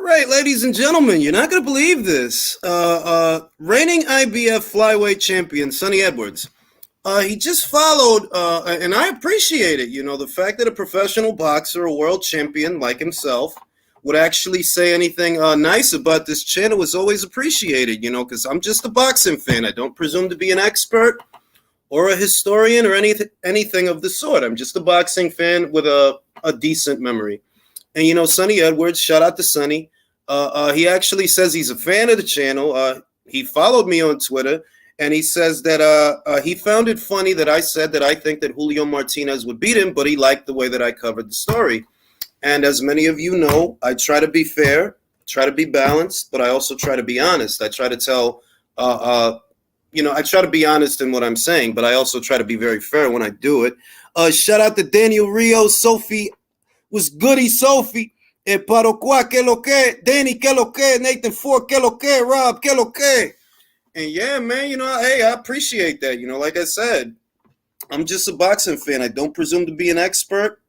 right, ladies and gentlemen, you're not going to believe this. Reigning IBF flyweight champion Sonny Edwards. He just followed, and I appreciate it. You know, the fact that a professional boxer, a world champion like himself, would actually say anything nice about this channel is always appreciated. You know, because I'm just a boxing fan. I don't presume to be an expert or a historian or anything of the sort. I'm just a boxing fan with a decent memory. And, you know, Sonny Edwards, shout out to Sonny. He actually says he's a fan of the channel. He followed me on Twitter, and he says that he found it funny that I said that I think that Julio Martinez would beat him, but he liked the way that I covered the story. And as many of you know, I try to be fair, try to be balanced, but I also try to be honest. I try to tell, I try to be honest in what I'm saying, but I also try to be very fair when I do it. Shout out to Daniel Rios, Sophie. Was goody, Sophie? Parocua, que lo que? Danny, que lo que? Nathan Ford, que lo que? Rob, que lo que? And yeah, man, you know, hey, I appreciate that. You know, like I said, I'm just a boxing fan. I don't presume to be an expert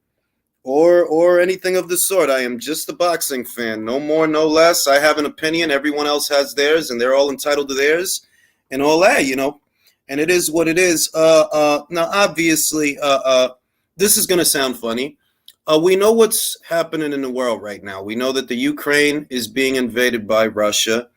or anything of the sort. I am just a boxing fan. No more, no less. I have an opinion. Everyone else has theirs, and they're all entitled to theirs and all that, you know. And it is what it is. Now, obviously, this is going to sound funny. We know what's happening in the world right now. We know that the Ukraine is being invaded by Russia,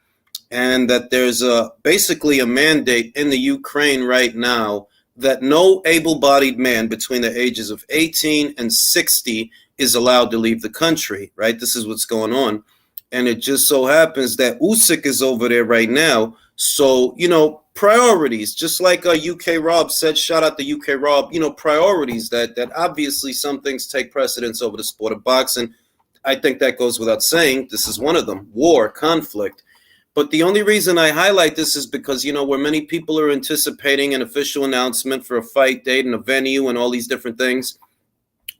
and that there's basically a mandate in the Ukraine right now that no able-bodied man between the ages of 18 and 60 is allowed to leave the country, right? This is what's going on. And it just so happens that Usyk is over there right now. So, you know, priorities, just like UK Rob said, shout out to UK Rob, you know, priorities that obviously some things take precedence over the sport of boxing. I think that goes without saying. This is one of them, war, conflict. But the only reason I highlight this is because, you know, where many people are anticipating an official announcement for a fight date and a venue and all these different things,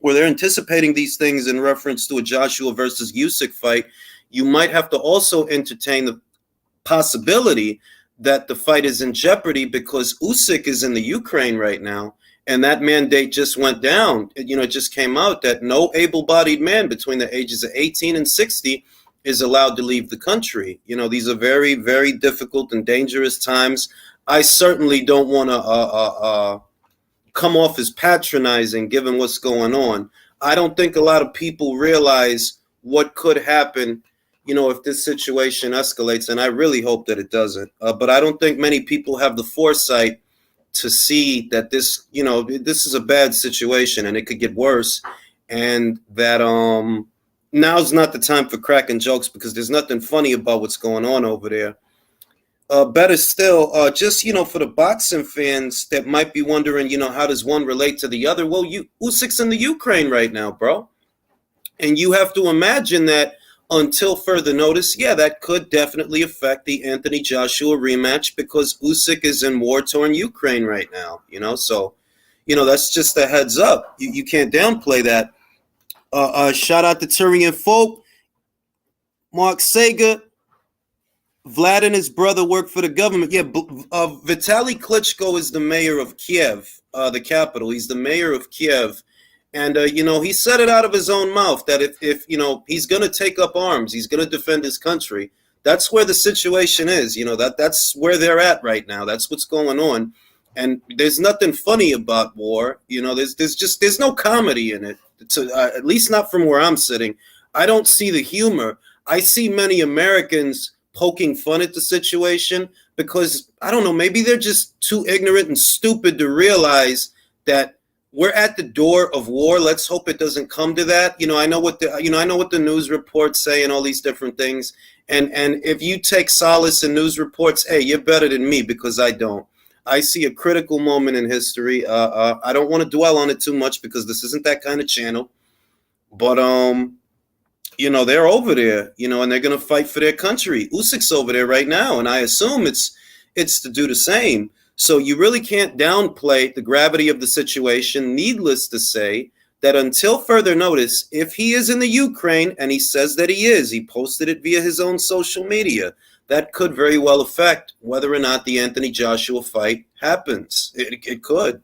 where they're anticipating these things in reference to a Joshua versus Usyk fight, you might have to also entertain the possibility that the fight is in jeopardy because Usyk is in the Ukraine right now, and that mandate just went down. You know, it just came out that no able-bodied man between the ages of 18 and 60 is allowed to leave the country. You know, these are very, very difficult and dangerous times. I certainly don't want to come off as patronizing given what's going on. I don't think a lot of people realize what could happen, you know, if this situation escalates, and I really hope that it doesn't. But I don't think many people have the foresight to see that this, you know, this is a bad situation and it could get worse, and that now's not the time for cracking jokes because there's nothing funny about what's going on over there. Better still, just, you know, for the boxing fans that might be wondering, you know, how does one relate to the other? Well, Usyk's in the Ukraine right now, bro. And you have to imagine that until further notice, yeah, that could definitely affect the Anthony Joshua rematch because Usyk is in war-torn Ukraine right now, you know? So, you know, that's just a heads up. You can't downplay that. Shout out to Tyrion Folk, Mark Sager, Vlad and his brother work for the government. Yeah, Vitaly Klitschko is the mayor of Kiev, the capital. He's the mayor of Kiev. And, you know, he said it out of his own mouth that if you know, he's going to take up arms, he's going to defend his country. That's where the situation is. You know, that's where they're at right now. That's what's going on. And there's nothing funny about war. You know, there's no comedy in it. At least not from where I'm sitting. I don't see the humor. I see many Americans poking fun at the situation because, I don't know, maybe they're just too ignorant and stupid to realize that we're at the door of war. Let's hope it doesn't come to that. You know, I know what the news reports say and all these different things. And if you take solace in news reports, hey, you're better than me because I don't. I see a critical moment in history. I don't want to dwell on it too much because this isn't that kind of channel. But you know, they're over there, you know, and they're going to fight for their country. Usyk's over there right now, and I assume it's to do the same. So you really can't downplay the gravity of the situation. Needless to say that until further notice, if he is in the Ukraine, and he says that he is, he posted it via his own social media, that could very well affect whether or not the Anthony Joshua fight happens. It could.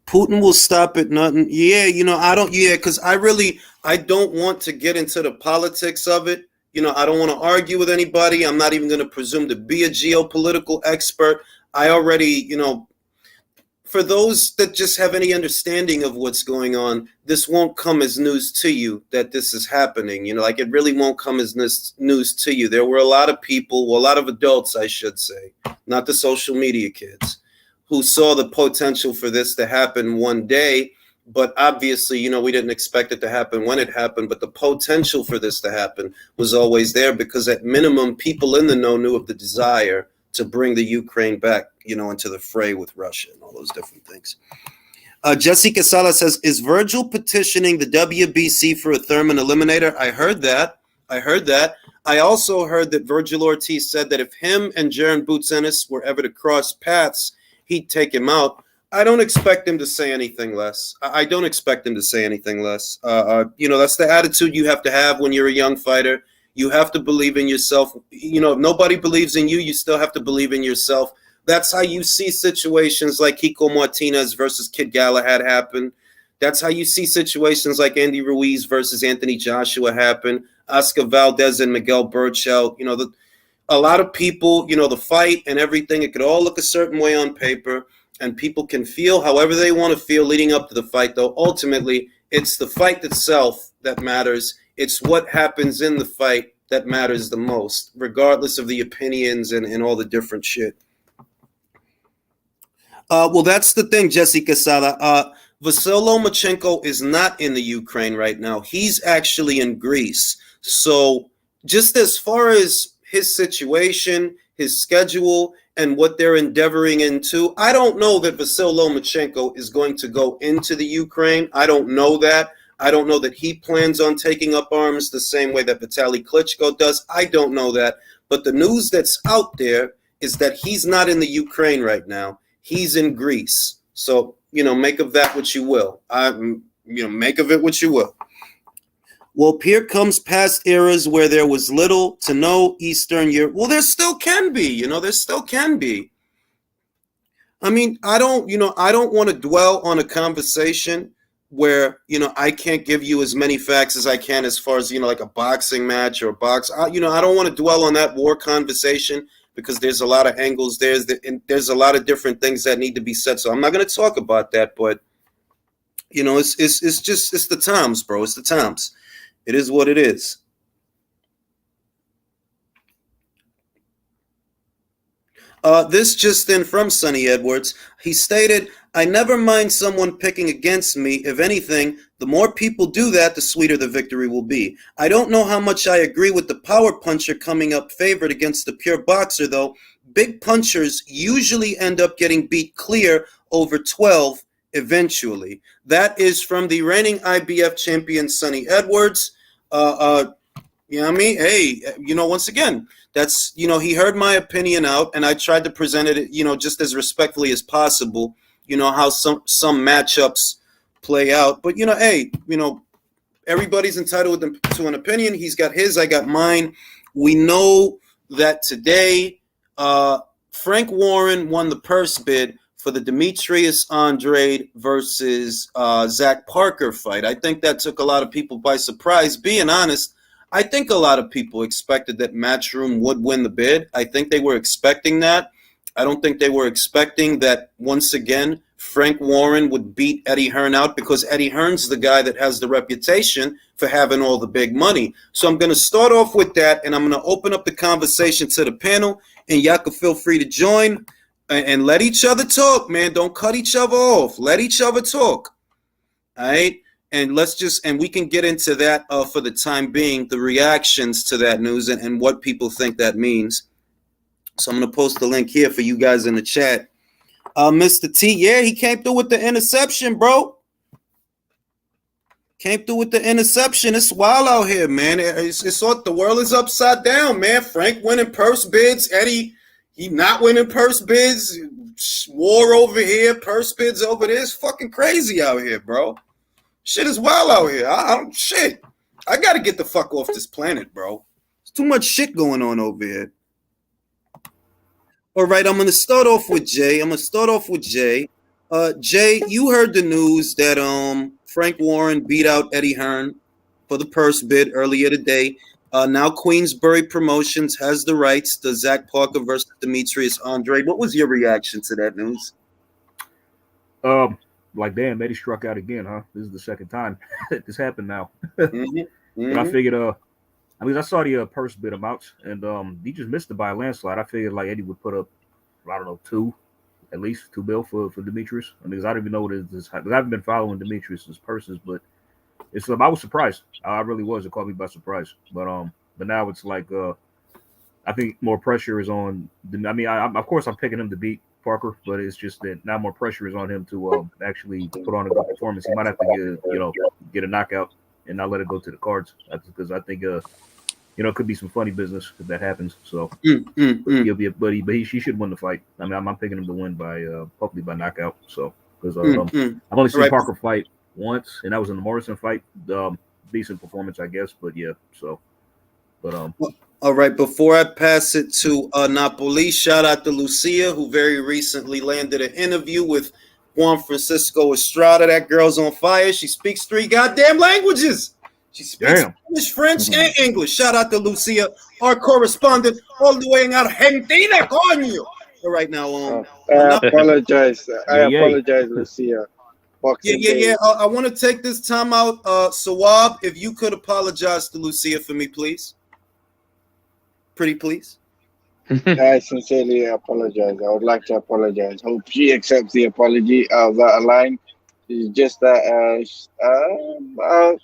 Putin will stop at nothing. Yeah, you know, because I really I don't want to get into the politics of it. I don't want to argue with anybody. I'm not even going to presume to be a geopolitical expert. I already, for those that just have any understanding of what's going on, this won't come as news to you that this is happening. Like it really won't come as news to you. There were a lot of people, well, a lot of adults, I should say, not the social media kids, who saw the potential for this to happen one day. But obviously, we didn't expect it to happen when it happened. But the potential for this to happen was always there because at minimum, people in the know knew of the desire to bring the Ukraine back, into the fray with Russia and all those different things. Jessica Sala says, is Virgil petitioning the WBC for a Thurman eliminator? I heard that. I also heard that Virgil Ortiz said that if him and Jaron Boots Ennis were ever to cross paths, he'd take him out. I don't expect him to say anything less. I don't expect him to say anything less. That's the attitude you have to have when you're a young fighter. You have to believe in yourself. If nobody believes in you, you still have to believe in yourself. That's how you see situations like Kiko Martinez versus Kid Galahad happen. That's how you see situations like Andy Ruiz versus Anthony Joshua happen. Oscar Valdez and Miguel Burchell. A lot of people, the fight and everything, it could all look a certain way on paper. And people can feel however they want to feel leading up to the fight, though ultimately it's the fight itself that matters. It's what happens in the fight that matters the most, regardless of the opinions and all the different shit. Well, that's the thing, Jessica Sala. Vasyl Lomachenko is not in the Ukraine right now. He's actually in Greece. So just as far as his situation, his schedule, and what they're endeavoring into, I don't know that Vasyl Lomachenko is going to go into the Ukraine. I don't know that. I don't know that he plans on taking up arms the same way that Vitaly Klitschko does. I don't know that. But the news that's out there is that he's not in the Ukraine right now. He's in Greece. So, make of that what you will. Make of it what you will. Well, here comes past eras where there was little to no Eastern Europe. Well, there still can be, there still can be. I mean, I don't want to dwell on a conversation where, I can't give you as many facts as I can as far as, like a boxing match or a box. I don't want to dwell on that war conversation because there's a lot of angles. There's a lot of different things that need to be said. So I'm not going to talk about that, but, it's the times, bro. It's the times. It is what it is. This just in from Sonny Edwards. He stated, I never mind someone picking against me. If anything, the more people do that, the sweeter the victory will be. I don't know how much I agree with the power puncher coming up favored against the pure boxer, though. Big punchers usually end up getting beat clear over 12 eventually. That is from the reigning IBF champion, Sonny Edwards. Hey, once again, that's, he heard my opinion out, and I tried to present it, just as respectfully as possible, how some matchups play out. But, hey, everybody's entitled to an opinion. He's got his, I got mine. We know that today, Frank Warren won the purse bid for the Demetrius Andrade versus Zach Parker fight. I think that took a lot of people by surprise. Being honest, I think a lot of people expected that Matchroom would win the bid. I think they were expecting that. I don't think they were expecting that, once again, Frank Warren would beat Eddie Hearn out because Eddie Hearn's the guy that has the reputation for having all the big money. So I'm going to start off with that, and I'm going to open up the conversation to the panel, and y'all can feel free to join. And let each other talk, man. Don't cut each other off. Let each other talk. All right? And we can get into that for the time being, the reactions to that news and what people think that means. So I'm going to post the link here for you guys in the chat. Mr. T, yeah, he came through with the interception, bro. Came through with the interception. It's wild out here, man. It's all, the world is upside down, man. Frank winning purse bids. Eddie, he not winning purse bids. War over here, purse bids over there. It's fucking crazy out here, bro. Shit is wild out here. I got to get the fuck off this planet, bro. There's too much shit going on over here. All right, I'm going to start off with Jay. Jay, you heard the news that Frank Warren beat out Eddie Hearn. for the purse bid earlier today. Now Queensbury Promotions has the rights to Zach Parker versus Demetrius Andrade. What was your reaction to that news? Like, damn, Eddie struck out again, huh? This is the second time this happened now. But I figured, I saw the purse bid amounts, and he just missed it by a landslide. I figured like Eddie would put up, I don't know, at least $2 billion for Demetrius. Because I don't even know what it is. I haven't been following Demetrius's purses, but it's I was surprised. I really was. It caught me by surprise. But now it's like I think more pressure is on. Of course I'm picking him to beat Parker, but it's just that now more pressure is on him to actually put on a good performance. He might have to get a knockout and not let it go to the cards, because I think it could be some funny business if that happens. So he'll be a buddy, but he should win the fight. I mean, I'm picking him to win by hopefully by knockout. So because I've only seen Parker fight once, and that was in the Morrison fight. Decent performance, I guess, but yeah. So, but All right, before I pass it to Napoli, shout out to Lucia, who very recently landed an interview with Juan Francisco Estrada. That girl's on fire. She speaks 3 goddamn languages. She speaks Spanish, French, and English. Shout out to Lucia, our correspondent, all the way out of Argentina, coño. All right, now, I apologize. I apologize, Lucia. Yeah. I want to take this time out. Sawab, if you could apologize to Lucia for me, please. Pretty please. I sincerely apologize. I would like to apologize. Hope she accepts the apology of that line. It's just that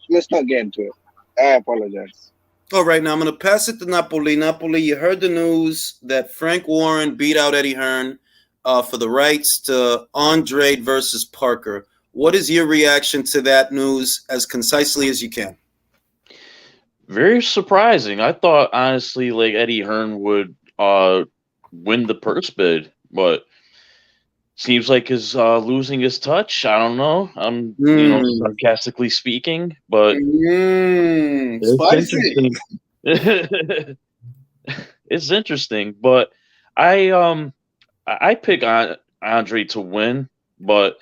let's not get into it. I apologize. All right, now I'm going to pass it to Napoli. Napoli, you heard the news that Frank Warren beat out Eddie Hearn for the rights to Andrade versus Parker. What is your reaction to that news as concisely as you can? Very surprising. I thought, honestly, like Eddie Hearn would win the purse bid, but seems like he's losing his touch. I don't know. I'm, sarcastically speaking, but it's interesting. It's interesting, but I pick Andre to win, but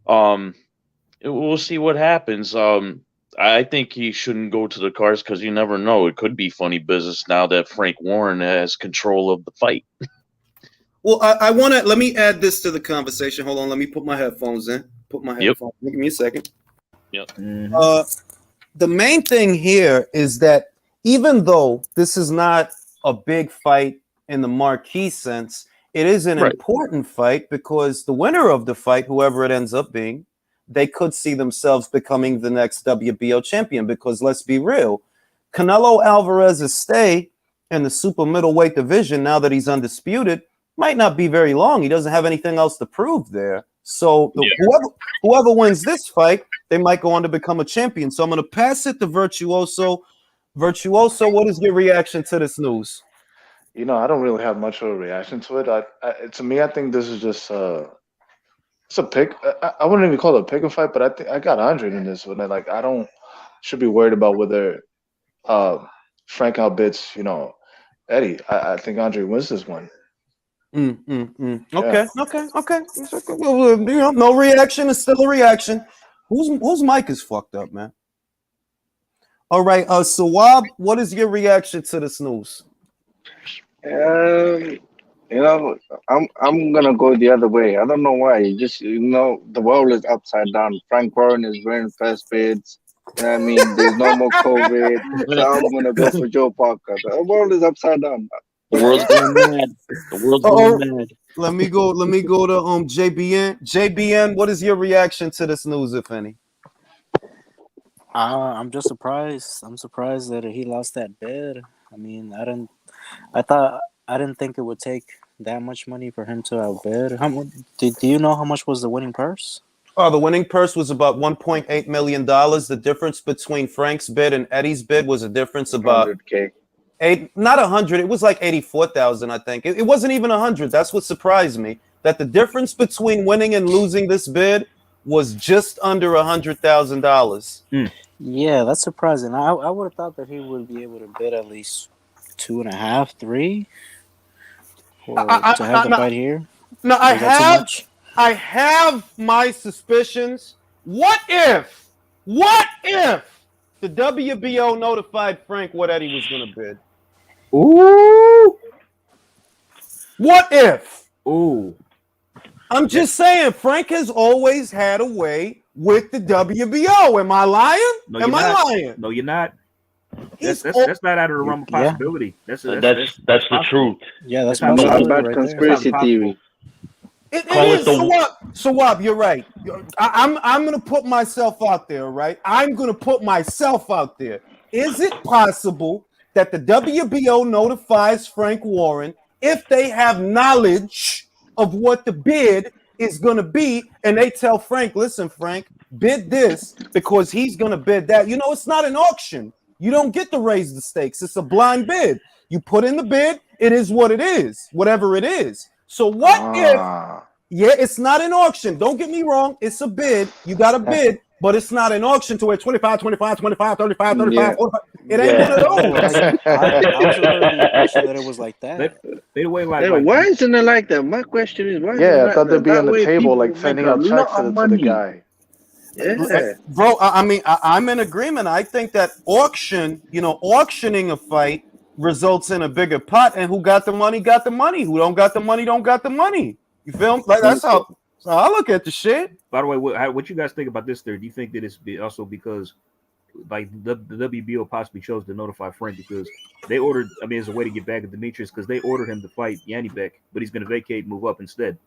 we'll see what happens. I think he shouldn't go to the cards because you never know. It could be funny business now that Frank Warren has control of the fight. Well, I want to let me add this to the conversation. Hold on, let me put my headphones in. Give me a second. Yep. The main thing here is that even though this is not a big fight in the marquee sense, it is an important fight because the winner of the fight, whoever it ends up being, they could see themselves becoming the next WBO champion. Because let's be real, Canelo Alvarez's stay in the super middleweight division, now that he's undisputed, might not be very long. He doesn't have anything else to prove there. So whoever wins this fight, they might go on to become a champion. So I'm going to pass it to Virtuoso. Virtuoso, what is your reaction to this news? I don't really have much of a reaction to it. To me, I think this is just it's a pick. I wouldn't even call it a pick and fight, but I think I got Andre in this one. Like, I should be worried about whether Frank outbids, Eddie. I think Andre wins this one. Okay. Well, no reaction is still a reaction. Whose mic is fucked up, man? All right, Sawab, what is your reaction to this news? I'm gonna go the other way. I don't know why. The world is upside down. Frank Warren is winning first bids. I mean, there's no more COVID, so I'm gonna go for Joe Parker. The world is upside down. The world's going mad. The world's going mad. Let me go to JBN. JBN, what is your reaction to this news, if any? I'm just surprised. I'm surprised that he lost that bid. I mean, I didn't think it would take that much money for him to outbid. Do you know how much was the winning purse? The winning purse was about $1.8 million. The difference between Frank's bid and Eddie's bid was a difference about 100K. Not 100. It was like 84,000, I think. It wasn't even 100. That's what surprised me. That the difference between winning and losing this bid was just under $100,000. Yeah, that's surprising. I would have thought that he would be able to bid at least 2.5, 3 to have the fight here. No, I have my suspicions. What if the WBO notified Frank what Eddie was going to bid? Ooh. What if? Ooh. I'm just saying, Frank has always had a way with the WBO. Am I lying? No, Am I lying? No, you're not. He's That's not out of the realm of possibility. That's the truth. Yeah, that's That's possibility About right conspiracy That's theory. It Call is. it the- Sawab, you're right. I'm going to put myself out there, right? I'm going to put myself out there. Is it possible that the WBO notifies Frank Warren if they have knowledge of what the bid is going to be, and they tell Frank, listen, Frank, bid this because he's going to bid that? You know, it's not an auction. You don't get to raise the stakes. It's a blind bid. You put in the bid. It is what it is, whatever it is. So what if, yeah, it's not an auction. Don't get me wrong. It's a bid. You got to bid, but it's not an auction to where 25, 25, 25, 35, 35, Yeah. 45. It ain't one of those. I was under the impression that it was like that. They way like, Yeah, why isn't it like that? My question is, why? Yeah, I is thought they'd be on the way table, people like make sending a out lot checks to of the money. guy. Yeah. Bro, I mean, I'm in agreement. I think that auctioning a fight results in a bigger pot, and who got the money got the money. Who don't got the money don't got the money. You feel me? Like that's how I look at the shit. By the way, what you guys think about this theory? Do you think that it's also because like the WBO possibly chose to notify Frank because they ordered, I mean, as a way to get back at Demetrius, because they ordered him to fight Yanni Beck, but he's going to vacate, move up instead.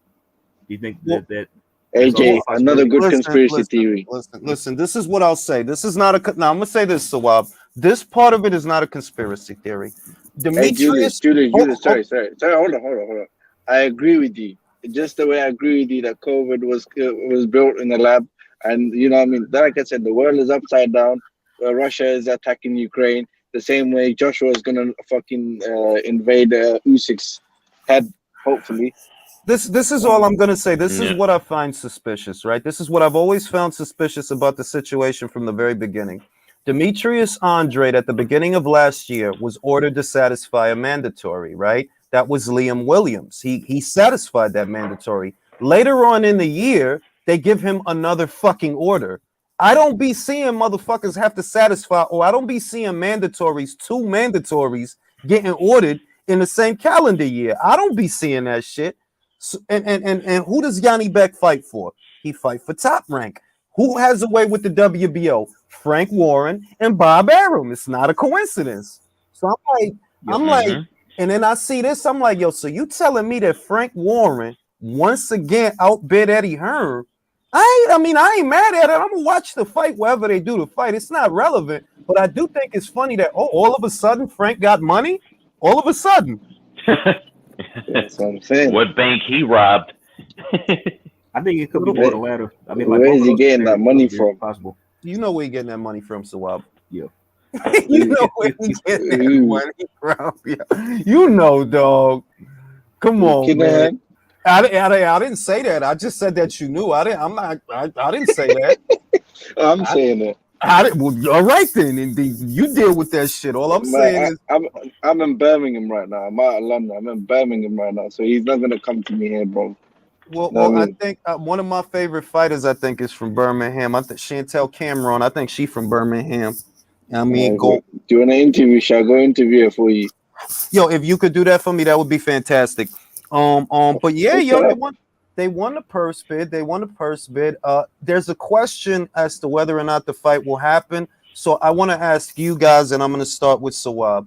Do you think that AJ, another good conspiracy theory. Listen, this is what I'll say. This is not a. Now I'm gonna say this, Sawab. This part of it is not a conspiracy theory. Demetrius, Julius, sorry. Hold on. I agree with you. Just the way I agree with you that COVID was built in the lab, and you know, what I mean, like I said, the world is upside down. Russia is attacking Ukraine the same way Joshua is gonna fucking invade Usyk's head, hopefully. This is all I'm gonna say. This is what I find suspicious, right? This is what I've always found suspicious about the situation from the very beginning. Demetrius Andrade at the beginning of last year was ordered to satisfy a mandatory, right? That was Liam Williams. He satisfied that mandatory. Later on in the year, they give him another fucking order. I don't be seeing motherfuckers have to satisfy, or I don't be seeing mandatories, two mandatories getting ordered in the same calendar year. I don't be seeing that shit. So, and who does Yanni Beck fight for? He fight for Top Rank. Who has a way with the WBO? Frank Warren and Bob Arum. It's not a coincidence. So I'm like, and then I see this. I'm like, yo, so you telling me that Frank Warren once again outbid Eddie Hearn? I ain't mad at it. I'm gonna watch the fight wherever they do the fight. It's not relevant, but I do think it's funny that all of a sudden Frank got money. All of a sudden. That's what I'm saying. What bank he robbed? I think it could be more the latter. I mean, where is he getting that money from? Possible. You know where he getting that money from, Sawab. Yeah. You know where he getting that money from. Yeah. You know, dog. Come on, man. I didn't say that. I just said that you knew. I didn't say that. I'm saying it. Well, all right then. Indeed, you deal with that shit. All I'm saying is, I'm in Birmingham right now. I'm out of London. I'm in Birmingham right now, so he's not gonna come to me here, bro. Well, I think one of my favorite fighters, I think, is from Birmingham. I think Chantel Cameron. I think she's from Birmingham. I mean, Do you want an interview? Shall I go interview her for you? Yo, if you could do that for me, that would be fantastic. But yeah, they won the purse bid. There's a question as to whether or not the fight will happen. So I want to ask you guys, and I'm going to start with Sawab.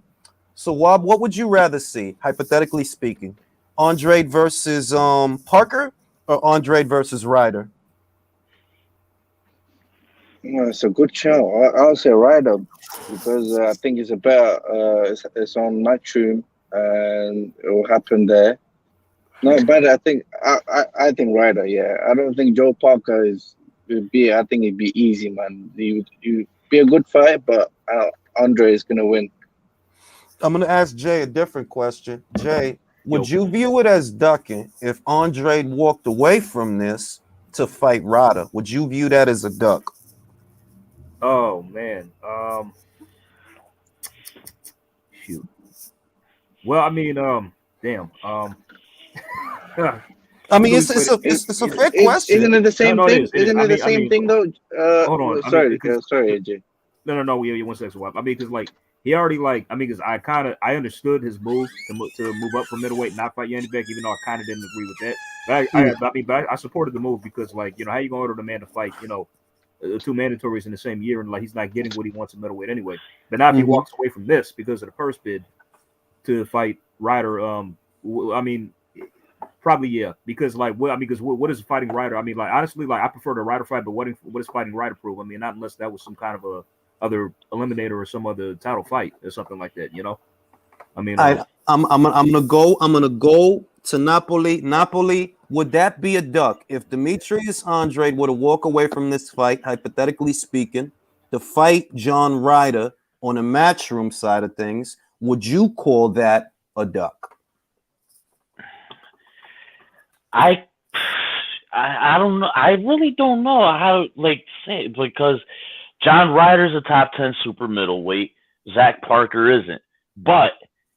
Sawab, what would you rather see, hypothetically speaking? Andrade versus Parker or Andrade versus Ryder? It's a good show. I'll say Ryder because I think it's a better. It's on Matchroom and it will happen there. No, but I think Ryder. Yeah, I don't think Joe Parker would be. I think it'd be easy, man. You be a good fight, but Andre is gonna win. I'm gonna ask Jay a different question. Jay, would you view it as ducking if Andrade walked away from this to fight Ryder? Would you view that as a duck? Oh man. Shoot. Well, I mean, damn. I mean, it's a fair question. Isn't it the same thing? Isn't it the same thing though? Hold on. Sorry, AJ. No. Yeah, 1 second. I mean, because like he already because I understood his move to move up from middleweight, and not fight Yanni Beck, even though I kind of didn't agree with that. But I supported the move because like how you gonna order the man to fight 2 mandatories in the same year, and like he's not getting what he wants in middleweight anyway. But now if he walks away from this because of the purse bid to fight Ryder, I mean. Probably yeah, because what is fighting Ryder? I mean, like honestly, like I prefer the Ryder fight, but what is fighting Ryder prove? I mean, not unless that was some kind of a other eliminator or some other title fight or something like that, I mean, I'm gonna go to Napoli. Napoli, would that be a duck if Demetrius Andrade were to walk away from this fight, hypothetically speaking, to fight John Ryder on a matchroom side of things? Would you call that a duck? I don't know. I really don't know how to say it, because John Ryder's a top 10 super middleweight. Zach Parker isn't. But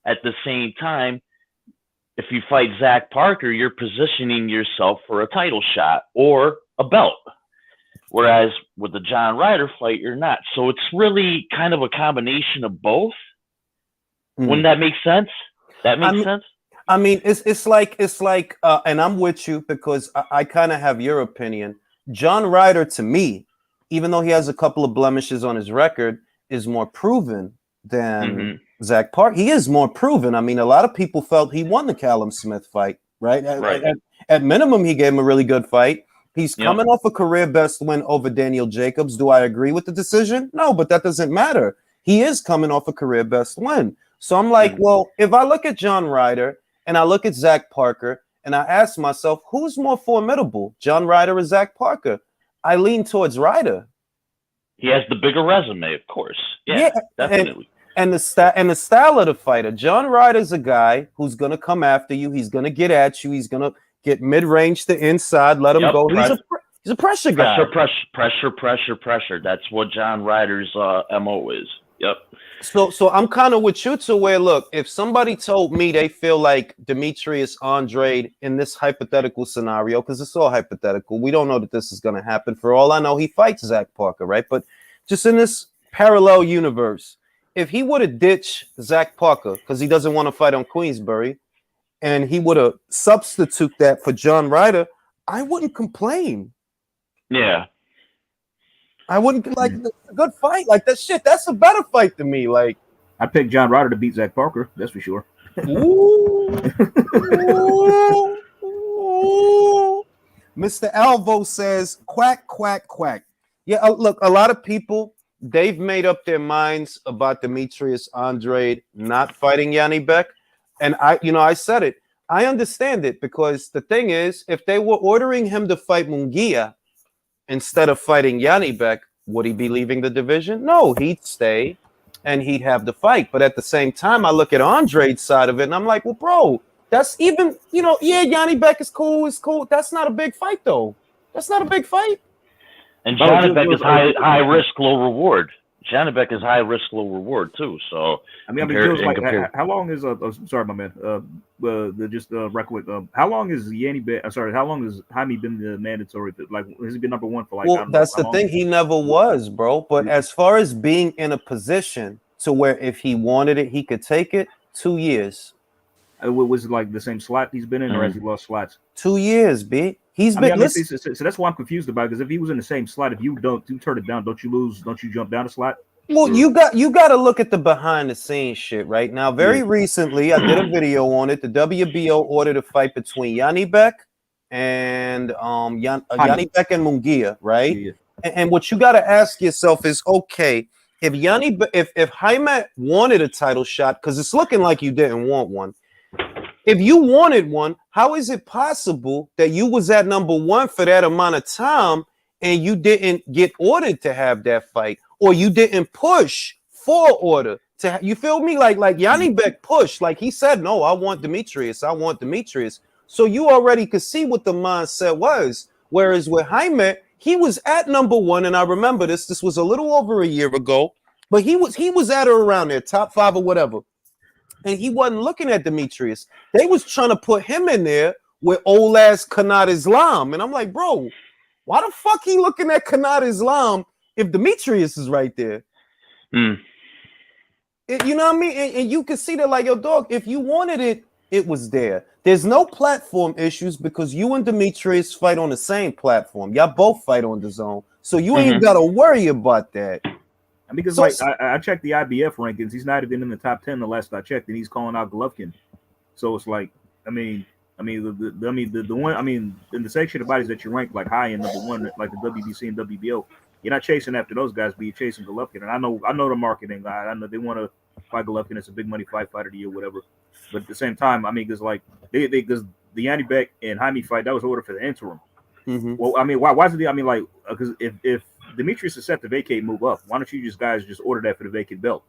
at the same time, if you fight Zach Parker, you're positioning yourself for a title shot or a belt. Whereas with the John Ryder fight, you're not. So it's really kind of a combination of both. Wouldn't that make sense? That makes sense? I mean, it's like, and I'm with you because I kind of have your opinion. John Ryder, to me, even though he has a couple of blemishes on his record, is more proven than Zach Parker. He is more proven. I mean, a lot of people felt he won the Callum Smith fight, right? At minimum, he gave him a really good fight. He's coming off a career best win over Daniel Jacobs. Do I agree with the decision? No, but that doesn't matter. He is coming off a career best win. So I'm like, well, if I look at John Ryder and I look at Zach Parker and I ask myself, who's more formidable, John Ryder or Zach Parker? I lean towards Ryder. He has the bigger resume, of course. Yeah, definitely. And the style of the fighter. John Ryder's a guy who's gonna come after you. He's gonna get at you. He's gonna get mid-range to inside. Let him go. He's a pressure guy. Pressure. That's what John Ryder's MO is. Yep. So I'm kind of with you to where, look, if somebody told me they feel like Demetrius Andrade in this hypothetical scenario, because it's all hypothetical, we don't know that this is going to happen. For all I know, he fights Zach Parker, right? But just in this parallel universe, if he would have ditched Zach Parker because he doesn't want to fight on Queensberry, and he would have substitute that for John Ryder, I wouldn't complain. Yeah. I wouldn't like a good fight like that. Shit, that's a better fight to me. Like, I picked John Ryder to beat Zach Parker. That's for sure. Mr. Alvo says, "Quack, quack, quack." Yeah, look, a lot of people, they've made up their minds about Demetrius Andrade not fighting Yanni Beck, and I said it. I understand it because the thing is, if they were ordering him to fight Munguia instead of fighting Yanni Beck, would he be leaving the division? No, he'd stay and he'd have the fight. But at the same time, I look at Andrade's side of it and I'm like, well, bro, that's even, Yanni Beck is cool. That's not a big fight, though. That's not a big fight. And Yanni Beck is high risk, low reward. Yanni Beck is high risk, low reward too. So how long is sorry, my man. Record. How long is Yanni Beck? How long has Jaime been the mandatory? Like, has he been number one for like? Well, that's the thing. He never was, bro. But as far as being in a position to where if he wanted it, he could take it. 2 years. Was it like the same slot he's been in, or has he lost slots? 2 years, B. He's been. So that's why I'm confused about it. Because if he was in the same slot, if you turn it down, don't you lose? Don't you jump down a slot? Well, you got to look at the behind the scenes shit right now. Very recently, I did a video on it. The WBO ordered a fight between Yanni Beck and Yanni Beck and Munguia, right? Yeah. And what you got to ask yourself is, okay, if Jaime wanted a title shot, because it's looking like you didn't want one. If you wanted one, how is it possible that you was at number one for that amount of time and you didn't get ordered to have that fight, or you didn't push for order to you feel me? Like Yanni Beck pushed, like he said, no, I want Demetrius. So you already could see what the mindset was. Whereas with Jaime, he was at number one, and I remember this was a little over a year ago, but he was at or around there, top 5 or whatever. And he wasn't looking at Demetrius. They was trying to put him in there with old ass Kanat Islam. And I'm like, bro, why the fuck he looking at Kanat Islam if Demetrius is right there? You know what I mean? And you can see that, like, yo, dog, if you wanted it, it was there. There's no platform issues because you and Demetrius fight on the same platform. Y'all both fight on the zone. So you ain't got to worry about that. Because so, I checked the IBF rankings. He's not even in the top 10 the last I checked, and he's calling out Golovkin. So it's like, the one, in the section of bodies that you rank like high in number one, like the WBC and WBO, you're not chasing after those guys, but you're chasing Golovkin. And I know the marketing. I know they want to fight Golovkin. It's a big money fight of the year, whatever. But at the same time, because like because the Yanni Beck and Jaime fight, that was ordered for the interim. Mm-hmm. Well, why is it? Because if Demetrius is set to vacate, move up, why don't you guys just order that for the vacant belt?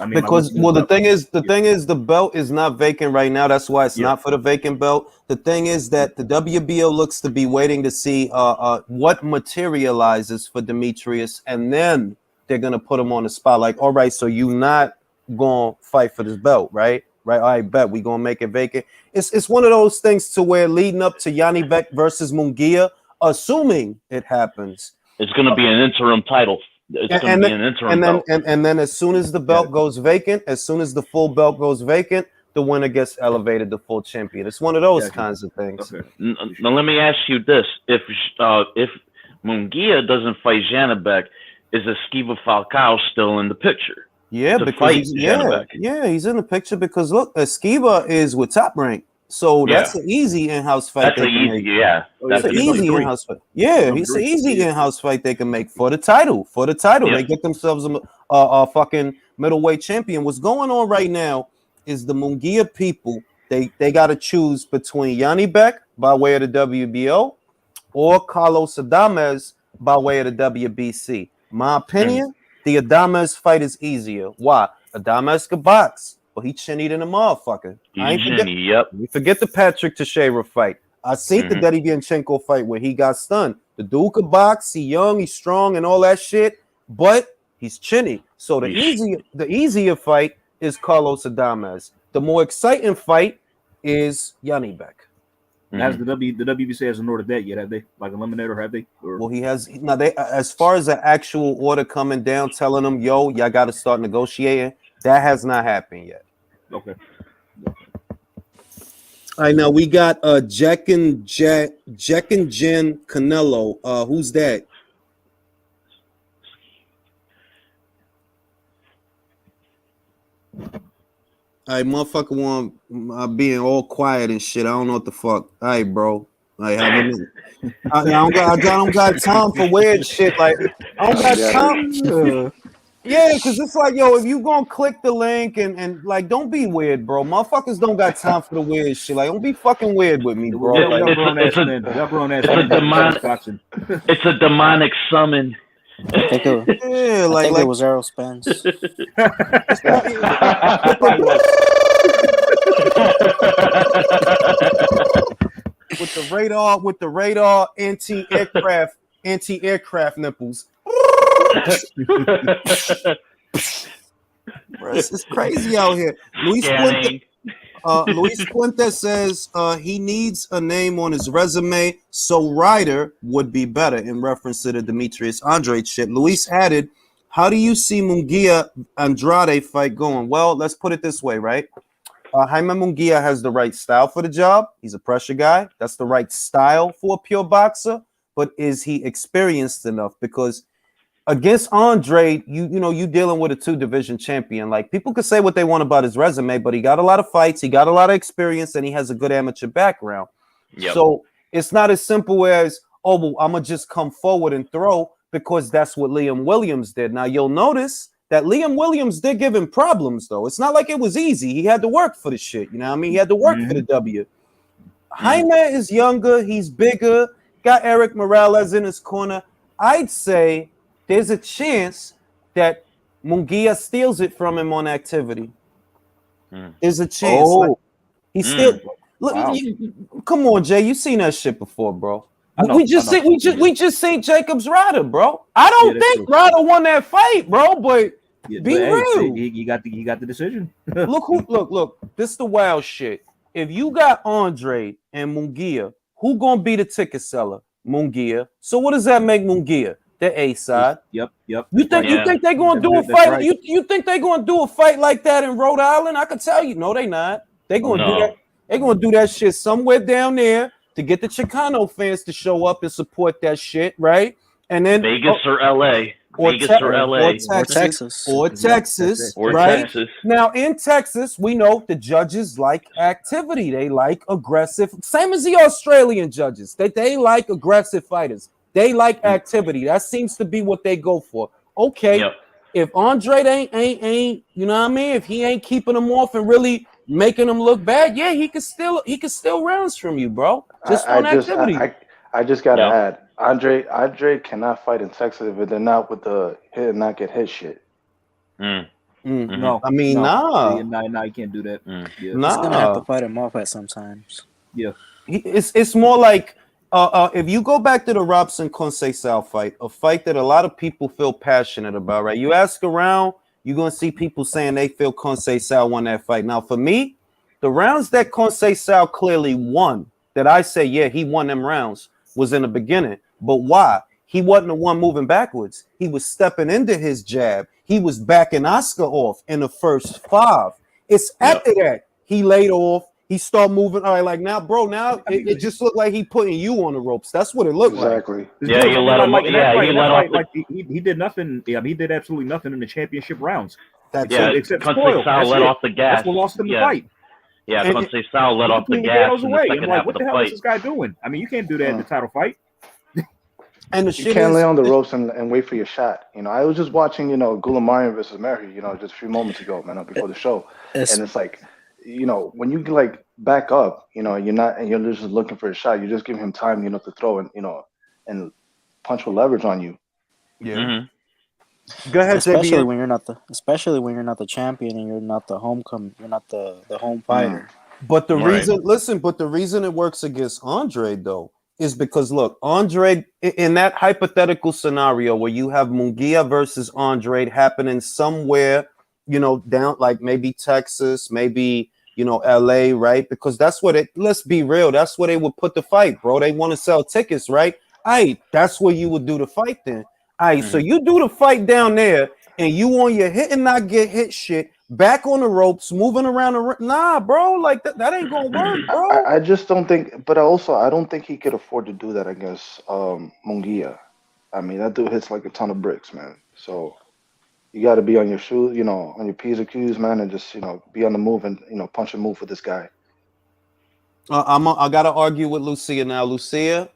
Because the thing is the belt is not vacant right now. That's why it's not for the vacant belt. The thing is that the WBO looks to be waiting to see what materializes for Demetrius, and then they're gonna put him on the spot. Like, all right, so you not gonna fight for this belt, right? Right, I bet we gonna make it vacant. It's one of those things to where leading up to Yanni Beck versus Munguia, assuming it happens, it's gonna be an interim title. It's gonna be an interim belt. And then as soon as the belt goes vacant, as soon as the full belt goes vacant, the winner gets elevated to full champion. It's one of those kinds of things. Okay. Now let me ask you this: if Munguia doesn't fight Janibek, is Esquiva Falcao still in the picture? Yeah, because he's in the picture because look, Esquiva is with Top Rank, so that's an easy in-house fight. That's an easy, that's an easy in-house fight. Yeah, it's an easy in-house fight they can make for the title. They get themselves a fucking middleweight champion. What's going on right now is the Munguia people. They got to choose between Yanni Beck by way of the WBO or Carlos Adames by way of the WBC. My opinion. The Adames fight is easier. Why? Adames can box, but he chinnied in a motherfucker. Forget the Patrick Teixeira fight. I seen the Deddy Vianchenko fight where he got stunned. The dude could box. He young, he's strong, and all that shit, but he's chinny. So the easier fight is Carlos Adames. The more exciting fight is Yanni Beck. Has the WBC hasn't ordered that yet, have they? Like eliminator, have they? Well, he has. Now, they as far as the actual order coming down, telling them, "Yo, y'all got to start negotiating." That has not happened yet. Okay. All right, now we got Jack and Jen Canelo. Who's that? All right, motherfucker want being all quiet and shit. I don't know what the fuck. All right, bro. Like, I don't got time for weird shit. Like, I don't got time. Yeah, because it's like, yo, if you gonna click the link and like, don't be weird, bro. Motherfuckers don't got time for the weird shit. Like, don't be fucking weird with me, bro. It's a demonic summon. I think it was Errol Spence. with the radar anti-aircraft nipples. Bro, it's crazy out here. Luis Puente says he needs a name on his resume, so Ryder would be better in reference to the Demetrius Andrade shit. Luis added, how do you see Munguia Andrade fight going? Well, let's put it this way, right? Jaime Munguia has the right style for the job. He's a pressure guy. That's the right style for a pure boxer. But is he experienced enough? Because against Andrade, you dealing with a 2-division champion. Like, people could say what they want about his resume, but he got a lot of fights, he got a lot of experience, and he has a good amateur background. Yep. So it's not as simple as, oh, well, I'm gonna just come forward and throw, because that's what Liam Williams did. Now you'll notice that Liam Williams did give him problems, though. It's not like it was easy. He had to work for the shit. You know what I mean? He had to work for the W. Jaime is younger, he's bigger, got Eric Morales in his corner. I'd say there's a chance that Munguia steals it from him on activity. There's a chance. Like, he still look. Wow. Come on, Jay. You seen that shit before, bro. We just seen Jacobs Ryder, bro. I don't think Ryder won that fight, bro. But be real. He got the decision. Look. This the wild shit. If you got Andrade and Munguia, who gonna be the ticket seller? Munguia. So what does that make Munguia? the A side. Yep. You think they're gonna do a That's fight? right. You think they're gonna do a fight like that in Rhode Island? I can tell you, no, they not. They're gonna do that. They're gonna do that shit somewhere down there to get the Chicano fans to show up and support that shit, right? And then Vegas or LA. Vegas or LA. Or Texas, right? Now in Texas, we know the judges like activity. They like aggressive, same as the Australian judges. They like aggressive fighters. They like activity. That seems to be what they go for. Okay, if Andrade ain't, you know what I mean? If he ain't keeping them off and really making them look bad, yeah, he could still rounds from you, bro. Just on activity. I just gotta add, Andre cannot fight in Texas if they're not with the hit and not get hit shit. No, I mean, nah, you can't do that. Nah, he's gonna have to fight him off at sometimes. Yeah, it's more like if you go back to the Robson Conceição fight, a fight that a lot of people feel passionate about, right? You ask around, you're gonna see people saying they feel Conceição won that fight. Now, for me, the rounds that Conceição clearly won, that I say, yeah, he won them rounds, was in the beginning. But why? He wasn't the one moving backwards. He was stepping into his jab. He was backing Oscar off in the first 5. It's after that he laid off. He started moving. All right, like now, bro. Now it just looked like he putting you on the ropes. That's what it looked like. Yeah, you let him. He let off. He did nothing. Yeah, he did absolutely nothing in the championship rounds. That's except spoil. Let off the gas. That's what lost him the fight. Yeah, Conceição let off the gas in the second half of the fight. What the hell is this guy doing? I mean, you can't do that in the title fight. And the you can't lay on the ropes and wait for your shot. You know, I was just watching, Goulamirian versus Mary, just a few moments ago, man, before the show. And it's like, when you like back up, you're not, and you're just looking for a shot, you just give him time, to throw and punch with leverage on you. Yeah. Mm-hmm. Go ahead, especially when you're not the champion and you're not the homecoming, you're not the home fighter. But the reason it works against Andre though is because look, Andre in that hypothetical scenario where you have Munguia versus Andre happening somewhere, down like maybe Texas, maybe LA, right? Because that's what let's be real, that's where they would put the fight, bro. They want to sell tickets, right? That's where you would do the fight then. So you do the fight down there and you on your hit and not get hit shit, back on the ropes, moving around nah, bro, like that ain't gonna work, bro. I just don't think, but also I don't think he could afford to do that against Munguia. I mean, that dude hits like a ton of bricks, man. So you got to be on your shoes, on your P's and Q's, man, and just be on the move and punch and move with this guy. I gotta argue with Lucia now. Lucia,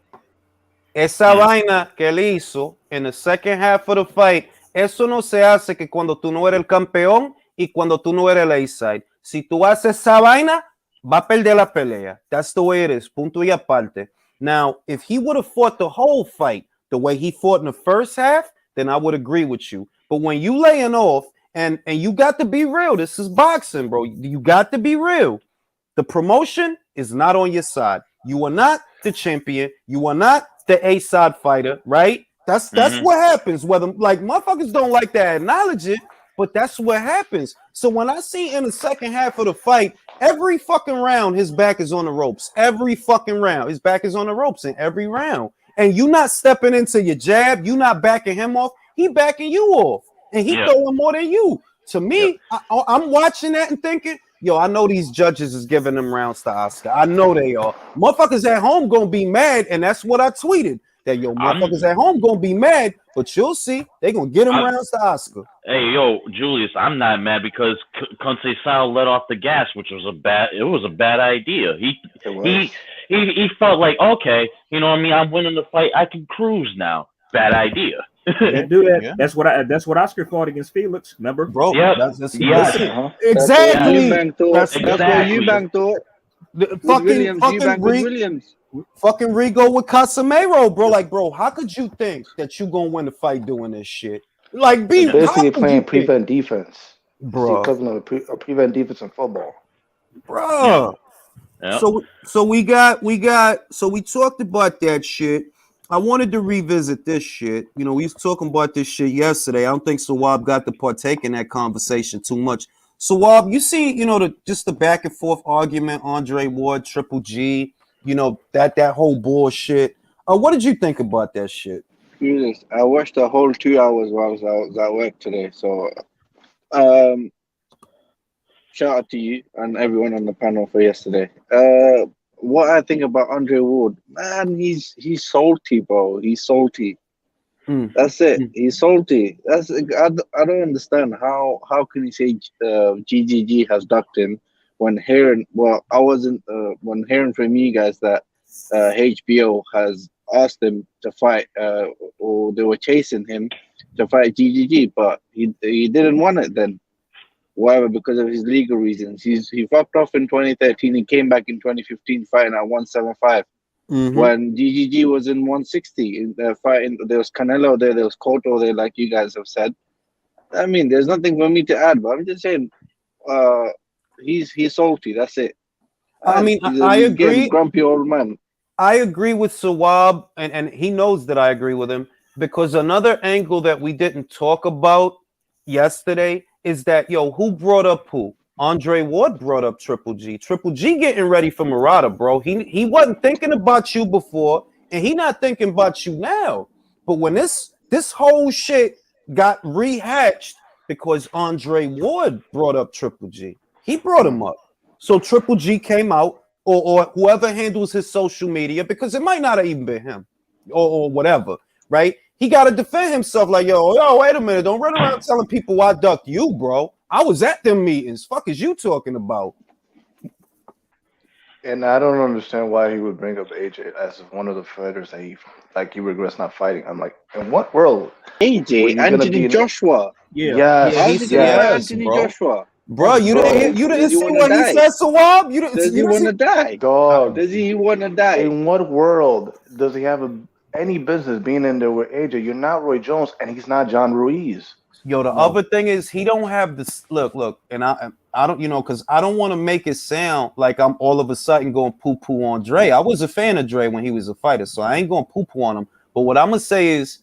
esa vaina que él hizo in the second half of the fight, eso no se hace que cuando tú no eres el campeón y cuando tú no eres el A-side. Si tú haces esa vaina, va a perder la pelea. That's the way it is. Punto y aparte. Now, if he would have fought the whole fight the way he fought in the first half, then I would agree with you. But when you laying off, and you got to be real, this is boxing, bro. You got to be real. The promotion is not on your side. You are not the champion. You are not the A-side fighter, right? That's what happens. Whether like motherfuckers don't like to acknowledge it, but that's what happens. So when I see in the second half of the fight, every fucking round his back is on the ropes. Every fucking round his back is on the ropes in every round. And you not stepping into your jab, you not backing him off. He backing you off, and he throwing more than you. To me, I'm watching that and thinking, yo, I know these judges is giving them rounds to Oscar. I know they are. Motherfuckers at home gonna be mad, and that's what I tweeted. That motherfuckers at home gonna be mad, but you'll see they gonna get them rounds to Oscar. Hey, Julius, I'm not mad because Conceição let off the gas, which was a bad idea. He felt like, okay, you know what I mean, I'm winning the fight, I can cruise now. Bad idea. Can't do that. Yeah. That's what Oscar fought against Felix. Remember, bro? Yeah, exactly. That's where you banked to it. Fucking Rigo with Casemiro, bro. Like, bro, how could you think that you gonna win the fight doing this shit? Like, basically playing prevent defense, bro. It's the equivalent of prevent defense in football, bro. Yeah. So we talked about that shit. I wanted to revisit this shit. We was talking about this shit yesterday. I don't think Sawab got to partake in that conversation too much. Sawab, you see, just the back and forth argument, Andre Ward, Triple G, that whole bullshit. What did you think about that shit? Curious. I watched the whole 2 hours while I was at work today. So, um, shout out to you and everyone on the panel for yesterday. What I think about Andre Ward, man, he's salty, bro. He's salty. That's it. He's salty. I don't understand how can he say GGG has ducked him when hearing I wasn't when hearing from you guys that HBO has asked him to fight or they were chasing him to fight GGG, but he didn't want it then. Whatever, because of his legal reasons. He fucked off in 2013. He came back in 2015 fighting at 175. When GGG was in 160 in the fighting, there was Canelo there was Cotto there, like you guys have said. I mean, there's nothing for me to add, but I'm just saying, he's salty. That's it. I mean, I agree. Grumpy old man. I agree with Sawab, and he knows that I agree with him, because another angle that we didn't talk about yesterday is that, who brought up who? Andre Ward brought up Triple G. Triple G getting ready for Murata, bro. He wasn't thinking about you before, and he not thinking about you now. But when this whole shit got rehatched because Andre Ward brought up Triple G, he brought him up. So Triple G came out, or whoever handles his social media, because it might not have even been him, or whatever, right? He got to defend himself like, yo, wait a minute. Don't run around telling people I ducked you, bro. I was at them meetings. Fuck is you talking about? And I don't understand why he would bring up AJ as one of the fighters that he regrets not fighting. I'm like, in what world? AJ, Anthony Joshua. Anthony Joshua. Bro, you didn't see what he said, Sawab? Does he want to die? Dog. Does he want to die? In what world does he have any business being in there with AJ? You're not Roy Jones, and he's not John Ruiz. The other thing is he don't have this look, and I don't, because I don't want to make it sound like I'm all of a sudden going poo-poo on Dre. I was a fan of Dre when he was a fighter, so I ain't going poo-poo on him. But what I'm gonna say is,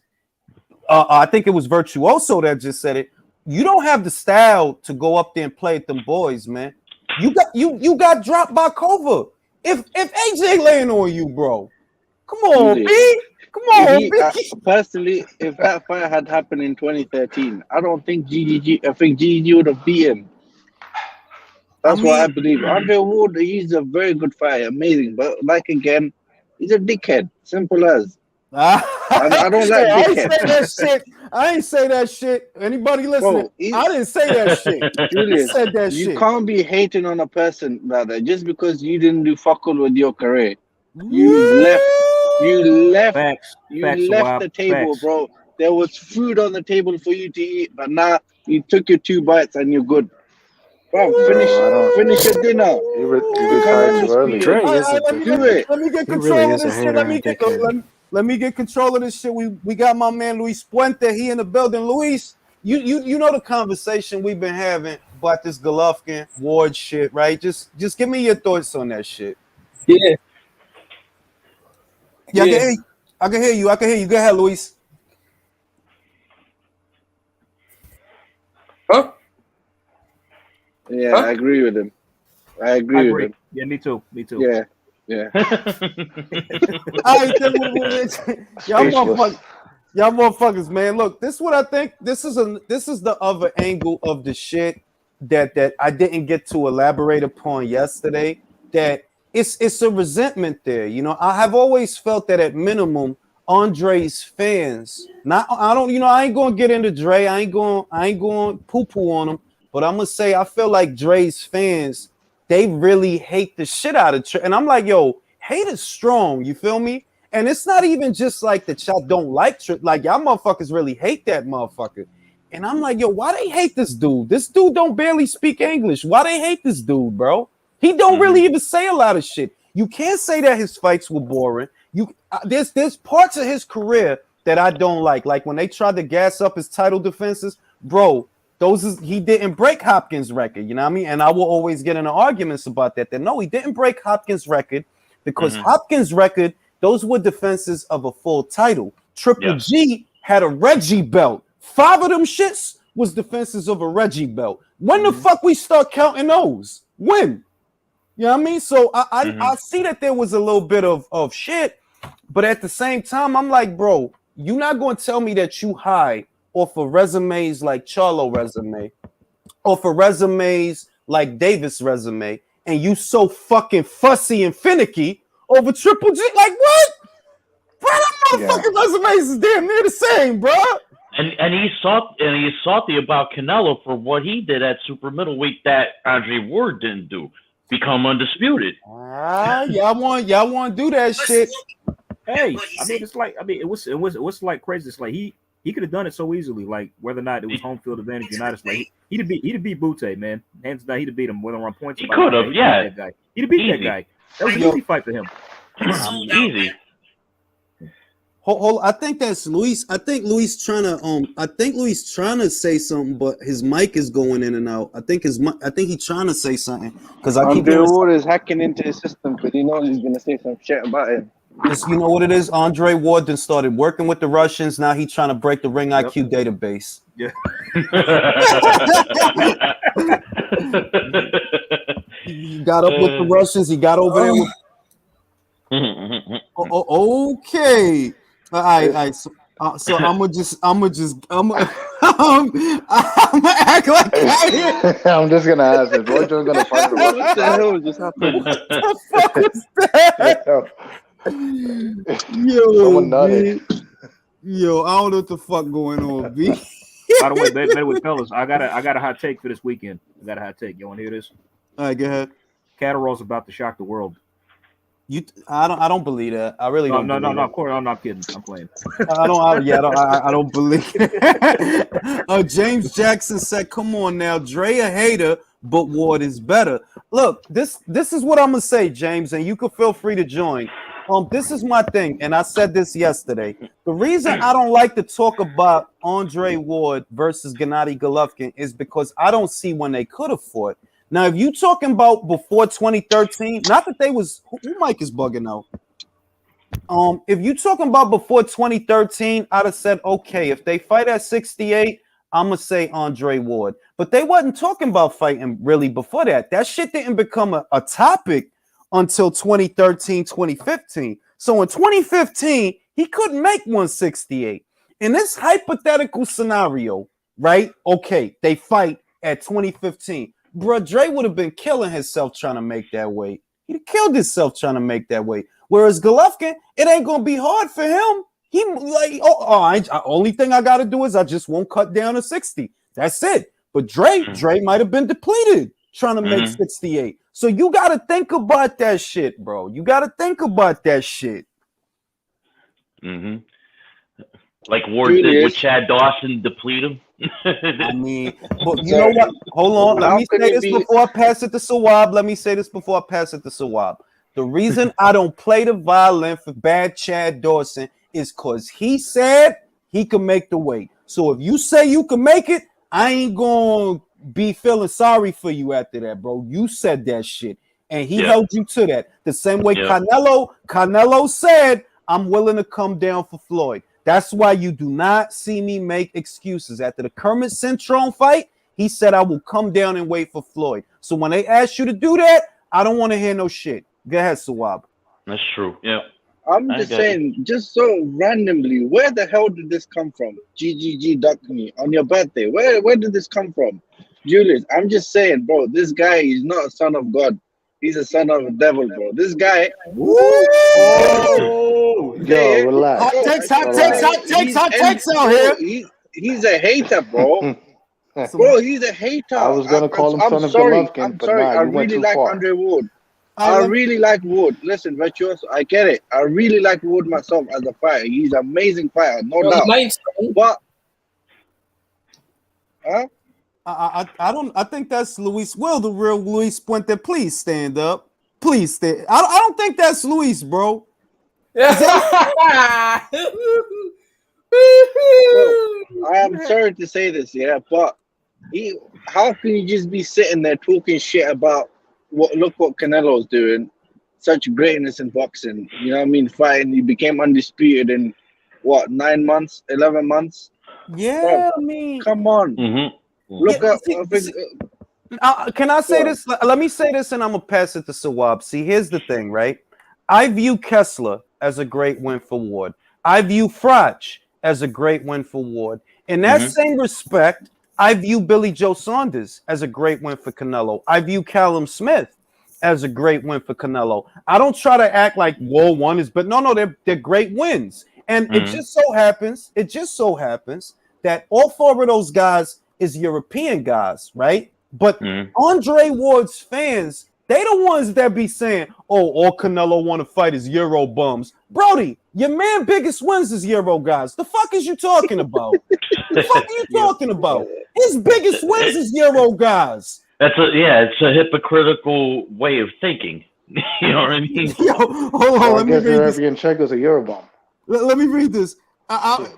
I think it was Virtuoso that just said it. You don't have the style to go up there and play with them boys, man. You got dropped by Kova. If AJ laying on you, bro, come on, B. Come on, personally, if that fight had happened in 2013, I think GGG would have beat him. That's what I believe. Andre Ward, he's a very good fighter, amazing, but like again, he's a dickhead. Simple as. I don't like dickhead. I ain't say that shit. Anybody listening? Bro, I didn't say that shit. Julius, said that you can't be hating on a person, brother, just because you didn't do fuck all with your career. You left the table, bro. There was food on the table for you to eat, but now you took your 2 bites and you're good. Bro, finish your dinner. You retired too early. Let me get control of this shit. Let me get control of this shit. We got my man Luis Puente. He in the building. Luis, you know the conversation we've been having about this Golovkin Ward shit, right? Just give me your thoughts on that shit. Yeah. Yeah, I can hear you. Go ahead, Luis. Huh? Yeah, I agree with him. I agree with him. Yeah, me too. Yeah. Y'all motherfuckers, man. Look, this is what I think. This is the other angle of the shit that I didn't get to elaborate upon yesterday. That it's a resentment there. I have always felt that at minimum, Andre's fans. I ain't gonna get into Dre. I ain't going poo-poo on him. But I'm gonna say I feel like Dre's fans, they really hate the shit out of Dre. And I'm like, yo, hate is strong. You feel me? And it's not even just like that y'all don't like Dre. Like y'all motherfuckers really hate that motherfucker. And I'm like, yo, why they hate this dude? This dude don't barely speak English. Why they hate this dude, bro? He don't really even say a lot of shit. You can't say that his fights were boring. There's parts of his career that I don't like. Like when they tried to gas up his title defenses, bro. He didn't break Hopkins' record, you know what I mean? And I will always get into arguments about that. No, he didn't break Hopkins' record because Hopkins' record, those were defenses of a full title. Triple G had a Reggie belt. 5 of them shits was defenses of a Reggie belt. When the fuck we start counting those? When? You know what I mean? So I see that there was a little bit of shit, but at the same time, I'm like, bro, you're not going to tell me that you high off of resumes like Charlo resume, off of resumes like Davis resume, and you so fucking fussy and finicky over Triple G. Like what? Bro, that motherfucking resumes is damn near the same, bro. And he's salty about Canelo for what he did at super middleweight that Andre Ward didn't do. Become undisputed. Y'all want to do that shit. Hey, I mean, it was like crazy. It's like he could have done it so easily. Like whether or not it was home field advantage United, like he'd have beat Butte, man. Hands down, he'd have beat him whether on points. He could have, yeah. He'd have beat that guy. That was an easy fight for him. Easy. Hold, I think that's Luis. I think Luis trying to say something, but his mic is going in and out. I think he's trying to say something because I keep. Andre Ward is hacking into his system because he knows he's gonna say some shit about him. You know what it is? Andre Ward then started working with the Russians. Now he's trying to break the Ring IQ database. Yeah. He got up with the Russians. He got over there with. Okay. All right. So I'm gonna act like I'm just gonna ask if Roger's gonna find what the hell just happened? What the fuck was that? Yo, I don't know what the fuck going on, B. By the way, Middleweight fellas, I got a hot take for this weekend. I got a hot take. You want to hear this? All right, go ahead. Catterall's about to shock the world. I don't believe that. I really don't. No. Of course, I'm not kidding. I'm playing. I don't believe it. James Jackson said, "Come on now, Dre a hater, but Ward is better." Look, this is what I'm gonna say, James, and you can feel free to join. This is my thing, and I said this yesterday. The reason I don't like to talk about Andre Ward versus Gennady Golovkin is because I don't see when they could have fought. Now, if you talking about before 2013, not that they was who Mike is bugging out. If you talking about before 2013, I'd have said okay. If they fight at 68, I'm gonna say Andre Ward. But they wasn't talking about fighting really before that. That shit didn't become a topic until 2013, 2015. So in 2015, he couldn't make 168. In this hypothetical scenario, right? Okay, they fight at 2015. Bro, Dre would have been killing himself trying to make that weight. He'd killed himself trying to make that weight. Whereas Golovkin, it ain't gonna be hard for him. He like, only thing I gotta do is I just won't cut down to 60. That's it. But Dre might have been depleted trying to make 68. So you gotta think about that shit, bro. You gotta think about that shit. Mm-hmm. Like Ward did with Chad Dawson, deplete him. I mean, but you know what? Hold on. Let me say this before I pass it to Sawab. The reason I don't play the violin for bad Chad Dawson is because he said he can make the weight. So if you say you can make it, I ain't gonna be feeling sorry for you after that, bro. You said that shit, and he held you to that. The same way Canelo said, I'm willing to come down for Floyd. That's why you do not see me make excuses. After the Kermit Centrone fight, he said, I will come down and wait for Floyd. So when they ask you to do that, I don't want to hear no shit. Go ahead, Sawab. That's true. Yeah. I'm just saying, just so randomly, where the hell did this come from? GGG duck me on your birthday. Where did this come from? Julius, I'm just saying, bro, this guy is not a son of God. He's a son of a devil, bro. This guy. Yo, relax. Hot takes out here. He's a hater, bro. Bro, he's a hater. I was gonna call him son of Golovkin, I'm but sorry. nah, I you went really too like far. Andre Ward. I really like Wood. Listen, Virtuoso, I get it. I really like Wood myself as a fighter. He's an amazing fighter, no doubt. But I think that's Luis. Well, the real Luis Puente. Please stand up. Please stand. I don't think that's Luis, bro. I am sorry to say this, but how can you just be sitting there talking shit about look what Canelo's doing, such greatness in boxing, you know what I mean, fighting, he became undisputed in 9 months, 11 months? Yeah, bro, I mean, come on. Look up. Can I say this? Let me say this and I'm gonna pass it to Sawab. See, here's the thing, right? I view Kessler as a great win for Ward. I view Froch as a great win for Ward. In that same respect, I view Billy Joe Saunders as a great win for Canelo. I view Callum Smith as a great win for Canelo. I don't try to act like Wall one is, but no, they're great wins. And it just so happens that all four of those guys is European guys, right? But Andre Ward's fans, they the ones that be saying, oh, all Canelo want to fight is Euro bums. Brody, your man biggest wins is Euro guys. The fuck is you talking about? The fuck are you talking about? His biggest wins is Euro guys. It's a hypocritical way of thinking. You know what I mean? Yo, hold on, let me read this. Arabian check was a Eurobomb. Let me read this.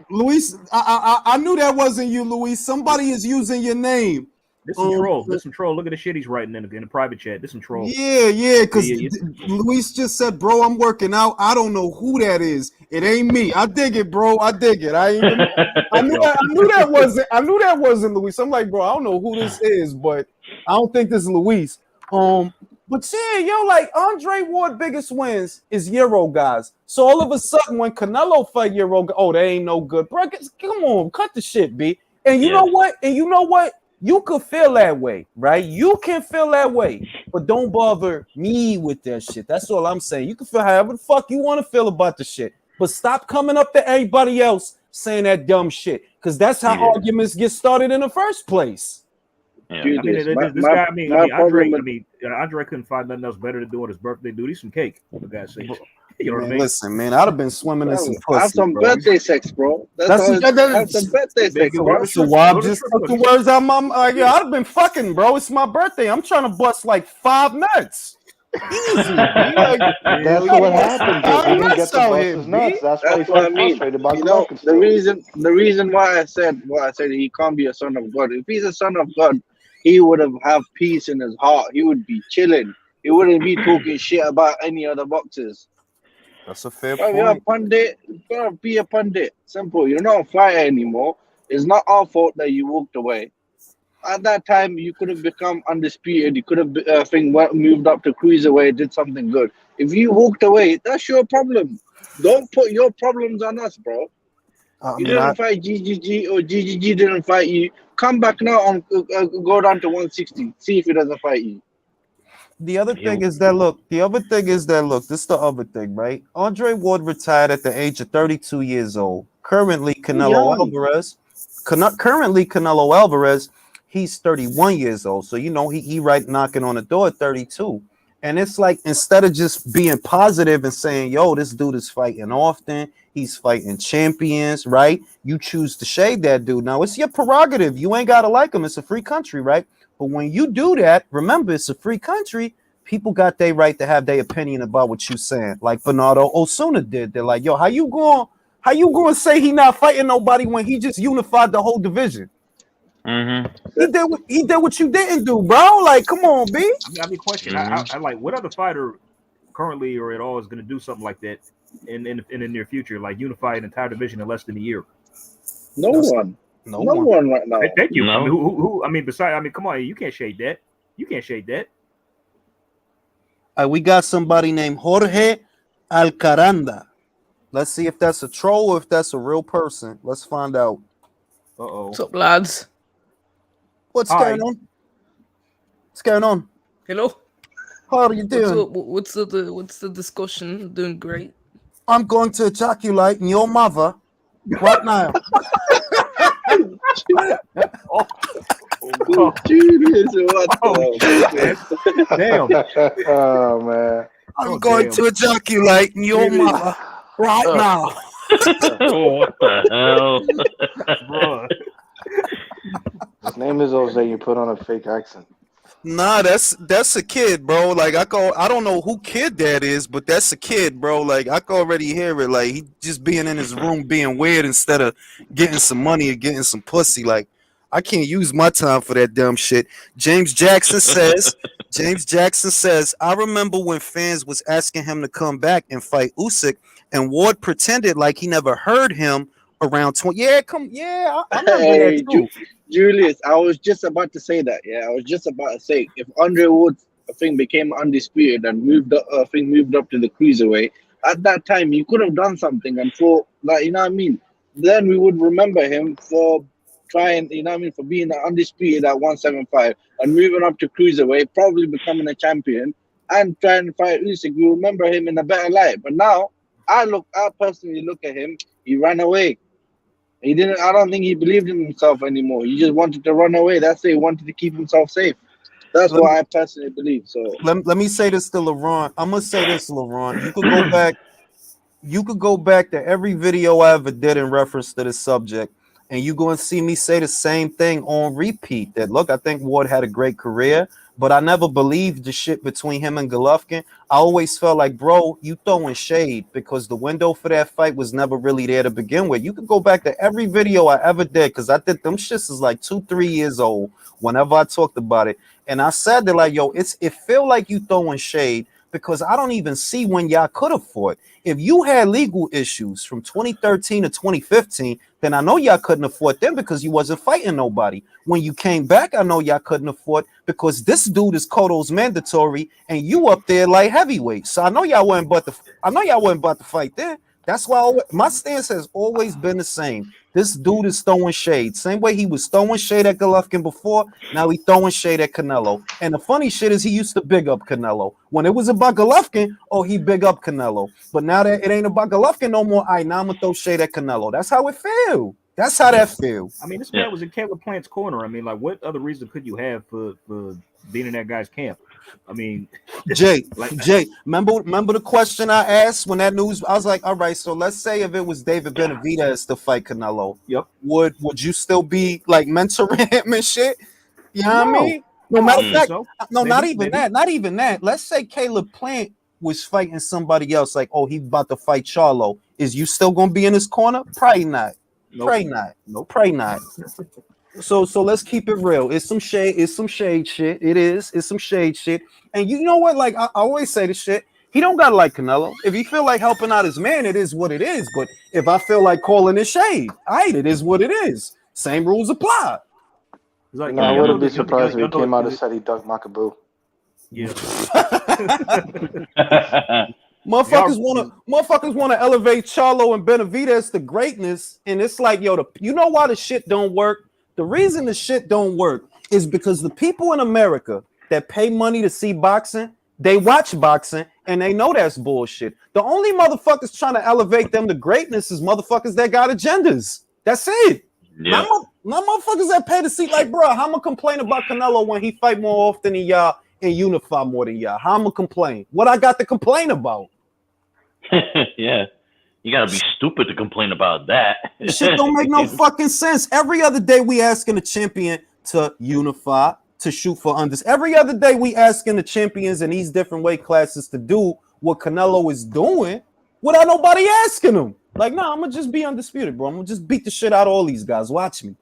Luis, I knew that wasn't you, Luis. Somebody is using your name. This some troll. This some troll. Look at the shit he's writing in the private chat. This some troll. Yeah, because Luis just said, bro, I'm working out. I don't know who that is. It ain't me. I dig it, bro. I dig it. I knew that wasn't Luis. I'm like, bro, I don't know who this is, but I don't think this is Luis. But yeah, like Andre Ward biggest wins is Euro guys. So all of a sudden when Canelo fight Euro, they ain't no good, bro. Come on, cut the shit, B. And you know what? You could feel that way, right? You can feel that way, but don't bother me with that shit. That's all I'm saying. You can feel however the fuck you want to feel about the shit, but stop coming up to everybody else saying that dumb shit, because that's how arguments get started in the first place. Yeah. Andre couldn't find nothing else better to do on his birthday. Dude, eat some cake, for God's sake. You know what I mean? Listen, man, I'd have been swimming in some pussy. Have some birthday sex, bro. That's some birthday sex, bro. So Wob just took the words out my mouth. I'd have been fucking, bro. It's my birthday. I'm trying to bust like 5 nuts. Easy. That's what happened. He didn't get to bust his nuts. That's what I mean. The reason why I said he can't be a son of God. If he's a son of God, he would have peace in his heart. He would be chilling. He wouldn't be talking shit about any other boxers. That's a fair point. You're a pundit. You gotta be a pundit. Simple. You're not a fighter anymore. It's not our fault that you walked away. At that time, you could have become undisputed. You could have moved up to cruiserweight, did something good. If you walked away, that's your problem. Don't put your problems on us, bro. You didn't fight GGG or GGG didn't fight you. Come back now and go down to 160. See if he doesn't fight you. The other thing is that look, this is the other thing, right? Andre Ward retired at the age of 32 years old. Currently, Canelo Alvarez, he's 31 years old. So, he right knocking on the door at 32. And it's like, instead of just being positive and saying, yo, this dude is fighting often, he's fighting champions, right? You choose to shade that dude. Now, it's your prerogative. You ain't got to like him. It's a free country, right? But when you do that, remember, it's a free country. People got their right to have their opinion about what you're saying. Like Bernardo Osuna did. They're like, yo, how you going to say he not fighting nobody when he just unified the whole division? Mm-hmm. He did what you didn't do, bro. Like, come on, B. I mean, question. I like, what other fighter currently or at all is going to do something like that in the near future, like unify an entire division in less than a year? No one right now. Thank you. No. I mean, who? I mean, come on, you can't shade that. We got somebody named Jorge Alcaranda. Let's see if that's a troll or if that's a real person. Let's find out. What's up, lads? What's going on? Hello. How are you doing? What's the discussion? Doing great. I'm going to ejaculate in your mother right now. Damn. Oh man. I'm going to ejaculate in your mother right now. What the hell? Bro. His name is Jose. You put on a fake accent. Nah, that's a kid, bro. Like I don't know who kid that is, but that's a kid, bro. Like I can already hear it. Like he just being in his room being weird instead of getting some money or getting some pussy. Like I can't use my time for that dumb shit. James Jackson says, I remember when fans was asking him to come back and fight Usyk, and Ward pretended like he never heard him around 20. I remember that too. Julius, I was just about to say that. Yeah, I was just about to say if Andre Ward became undisputed and moved up to the cruiserweight, at that time you could have done something and thought, like, you know what I mean? then we would remember him for trying, you know what I mean, for being undisputed at 175 and moving up to cruiserweight, probably becoming a champion and trying to fight Usyk. We remember him in a better light. But now, I personally look at him. He ran away. He didn't. I don't think he believed in himself anymore. He just wanted to run away. That's it. He wanted to keep himself safe. That's what I personally believe. So let me say this to LeBron. I'm gonna say this, LeBron. You could go back to every video I ever did in reference to this subject, and you're going to see me say the same thing on repeat. That look, I think Ward had a great career, but I never believed the shit between him and Golovkin. I always felt like, bro, you throwing shade because the window for that fight was never really there to begin with. You could go back to every video I ever did because I did them shits is like 2-3 years old whenever I talked about it. And I said that like, yo, it feel like you throwing shade because I don't even see when y'all could have fought. If you had legal issues from 2013 to 2015, then I know y'all couldn't have fought them because you wasn't fighting nobody. When you came back, I know y'all couldn't have fought because this dude is Cotto's mandatory and you up there like heavyweight. So I know y'all wasn't about to fight then. That's why my stance has always been the same. This dude is throwing shade. Same way he was throwing shade at Golovkin before, now he throwing shade at Canelo. And the funny shit is he used to big up Canelo. When it was about Golovkin, he big up Canelo. But now that it ain't about Golovkin no more, now I'm going to throw shade at Canelo. That's how it feel. That's how that feels. I mean, this guy was in Caleb Plant's corner. I mean, like, what other reason could you have for being in that guy's camp? I mean, Jay, remember the question I asked when that news? I was like, all right, so let's say if it was David Benavidez to fight Canelo, yep, would you still be like mentoring him and shit? You know what I mean? No matter of fact, no, not even that. Let's say Caleb Plant was fighting somebody else, like, he's about to fight Charlo. Is you still gonna be in his corner? Probably not. Nope. Probably not. Nope. Probably not. So let's keep it real. It's some shade shit. It's some shade shit. And you know what? Like I always say this shit. He don't gotta like Canelo. If he feel like helping out his man, it is what it is. But if I feel like calling it shade, it is what it is. Same rules apply. Like, I wouldn't be surprised if he came out and said he ducked Makabu. Yeah. Motherfuckers want to elevate Charlo and Benavidez to greatness, and it's like, yo, you know why the shit don't work? The reason the shit don't work is because the people in America that pay money to see boxing, they watch boxing, and they know that's bullshit. The only motherfuckers trying to elevate them to greatness is motherfuckers that got agendas. That's it. Yeah. My motherfuckers that pay to see, like, bro, how I'ma complain about Canelo when he fight more often than y'all and unify more than y'all? How I'ma complain? What I got to complain about? Yeah. You gotta be stupid to complain about that. Shit don't make no fucking sense. Every other day we asking the champion to unify, to shoot for unders. Every other day we asking the champions in these different weight classes to do what Canelo is doing without nobody asking them. Like, nah, I'm gonna just be undisputed, bro. I'm gonna just beat the shit out of all these guys. Watch me.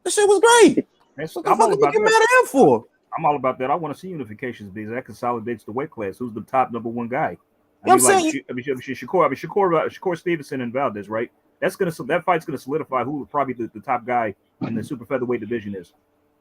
This shit was great. What the fuck are you getting mad at him for? I'm all about that. I want to see unifications because that consolidates the weight class. Who's the top number one guy? I'm saying, Shakur Stevenson and Valdez, right? That fight's gonna solidify who probably the top guy in the super featherweight division is.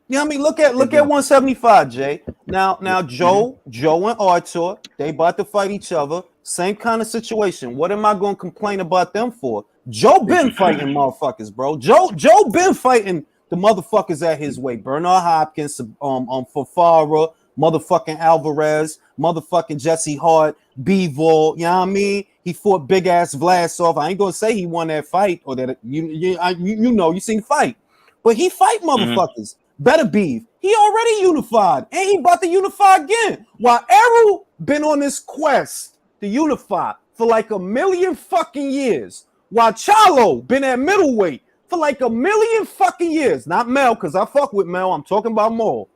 Yeah, I mean, look at 175, Jay. Now, Joe and Artur, they about to fight each other. Same kind of situation. What am I gonna complain about them for? Joe been fighting motherfuckers, bro. Joe been fighting the motherfuckers at his weight. Bernard Hopkins, Fafara, motherfucking Alvarez, motherfucking Jesse Hart, Bivol, you know what I mean? He fought big ass Vlasov. I ain't gonna say he won that fight or that you seen the fight, but he fight motherfuckers. Better beef. He already unified, and he about to unify again. While Errol been on this quest to unify for like a million fucking years, while Charlo been at middleweight for like a million fucking years. Not Mel, because I fuck with Mel. I'm talking about Maul.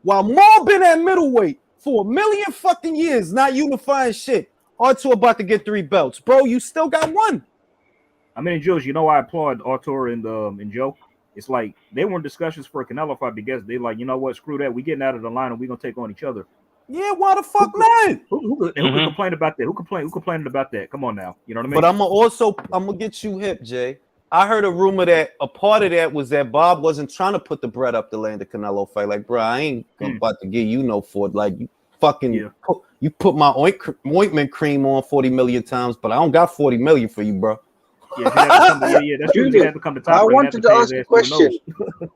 While Maul been at middleweight for a million fucking years, not unifying shit. Artur about to get 3 belts. Bro, you still got 1. I mean, Jules, you know I applaud Artur and Joe. It's like they weren't discussions for a Canelo fight because they like, you know what, screw that. We getting out of the line and we're gonna take on each other. Yeah, why the fuck not? Who complained about that? Who complained about that? Come on now. You know what I mean? But I'm gonna get you hip, Jay. I heard a rumor that a part of that was that Bob wasn't trying to put the bread up to land the Canelo fight. Like, bro, I ain't about to give you no for it. Like, you fucking you put my ointment cream on 40 million times, but I don't got 40 million for you, bro. Yeah, that's true. He'd have to come to top. I Rank, wanted to ask a question. Nose.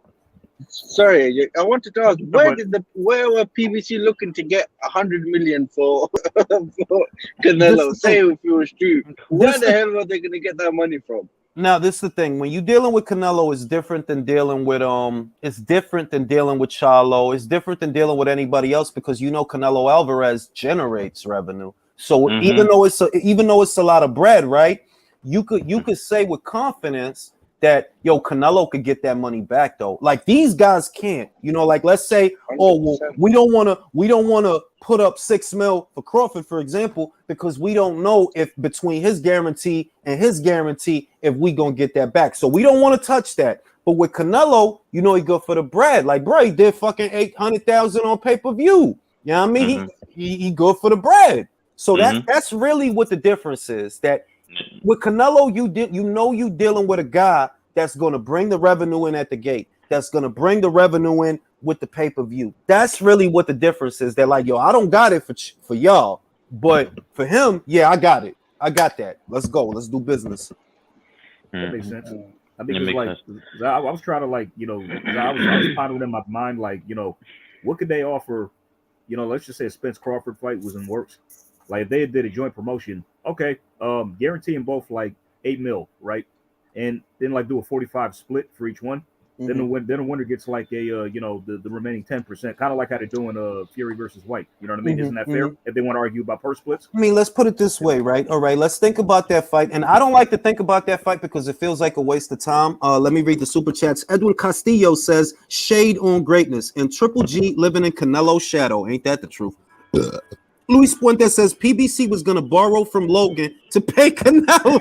Sorry, I wanted to ask But- where were PBC looking to get 100 million for Canelo? Say if it was true, where the hell were they going to get that money from? Now, this is the thing. When you're dealing with Canelo, it's different than dealing with It's different than dealing with Charlo. It's different than dealing with anybody else because Canelo Alvarez generates revenue. So even though it's a lot of bread, right? You could say with confidence that Canelo could get that money back though. Like these guys can't. Like let's say, 100%. we don't want to put up $6 million for Crawford, for example, because we don't know if between his guarantee and his guarantee if we gonna get that back. So we don't want to touch that. But with Canelo, he good for the bread. Like bro, he did fucking 800,000 on pay-per-view. You know what I mean? He good for the bread. So that's really what the difference is. That with Canelo, you dealing with a guy that's going to bring the revenue in at the gate. That's going to bring the revenue in with the pay-per-view. That's really what the difference is. They're like, I don't got it for y'all, but for him, yeah, I got it. I got that. Let's go. Let's do business. That makes sense. I think it's like I was trying to I was pondering in my mind what could they offer? Let's just say a Spence Crawford fight was in works. Like if they did a joint promotion, okay, guaranteeing both like $8 million, right? And then do a 45 split for each one. Then the winner gets like a the remaining 10%, kind of like how they're doing Fury versus White. You know what I mean? Isn't that fair? If they want to argue about purse splits. I mean, let's put it this way, right? All right, let's think about that fight. And I don't like to think about that fight because it feels like a waste of time. Let me read the super chats. Edwin Castillo says, "Shade on greatness and Triple G living in Canelo's shadow." Ain't that the truth? Luis Puente says PBC was going to borrow from Logan to pay Canelo.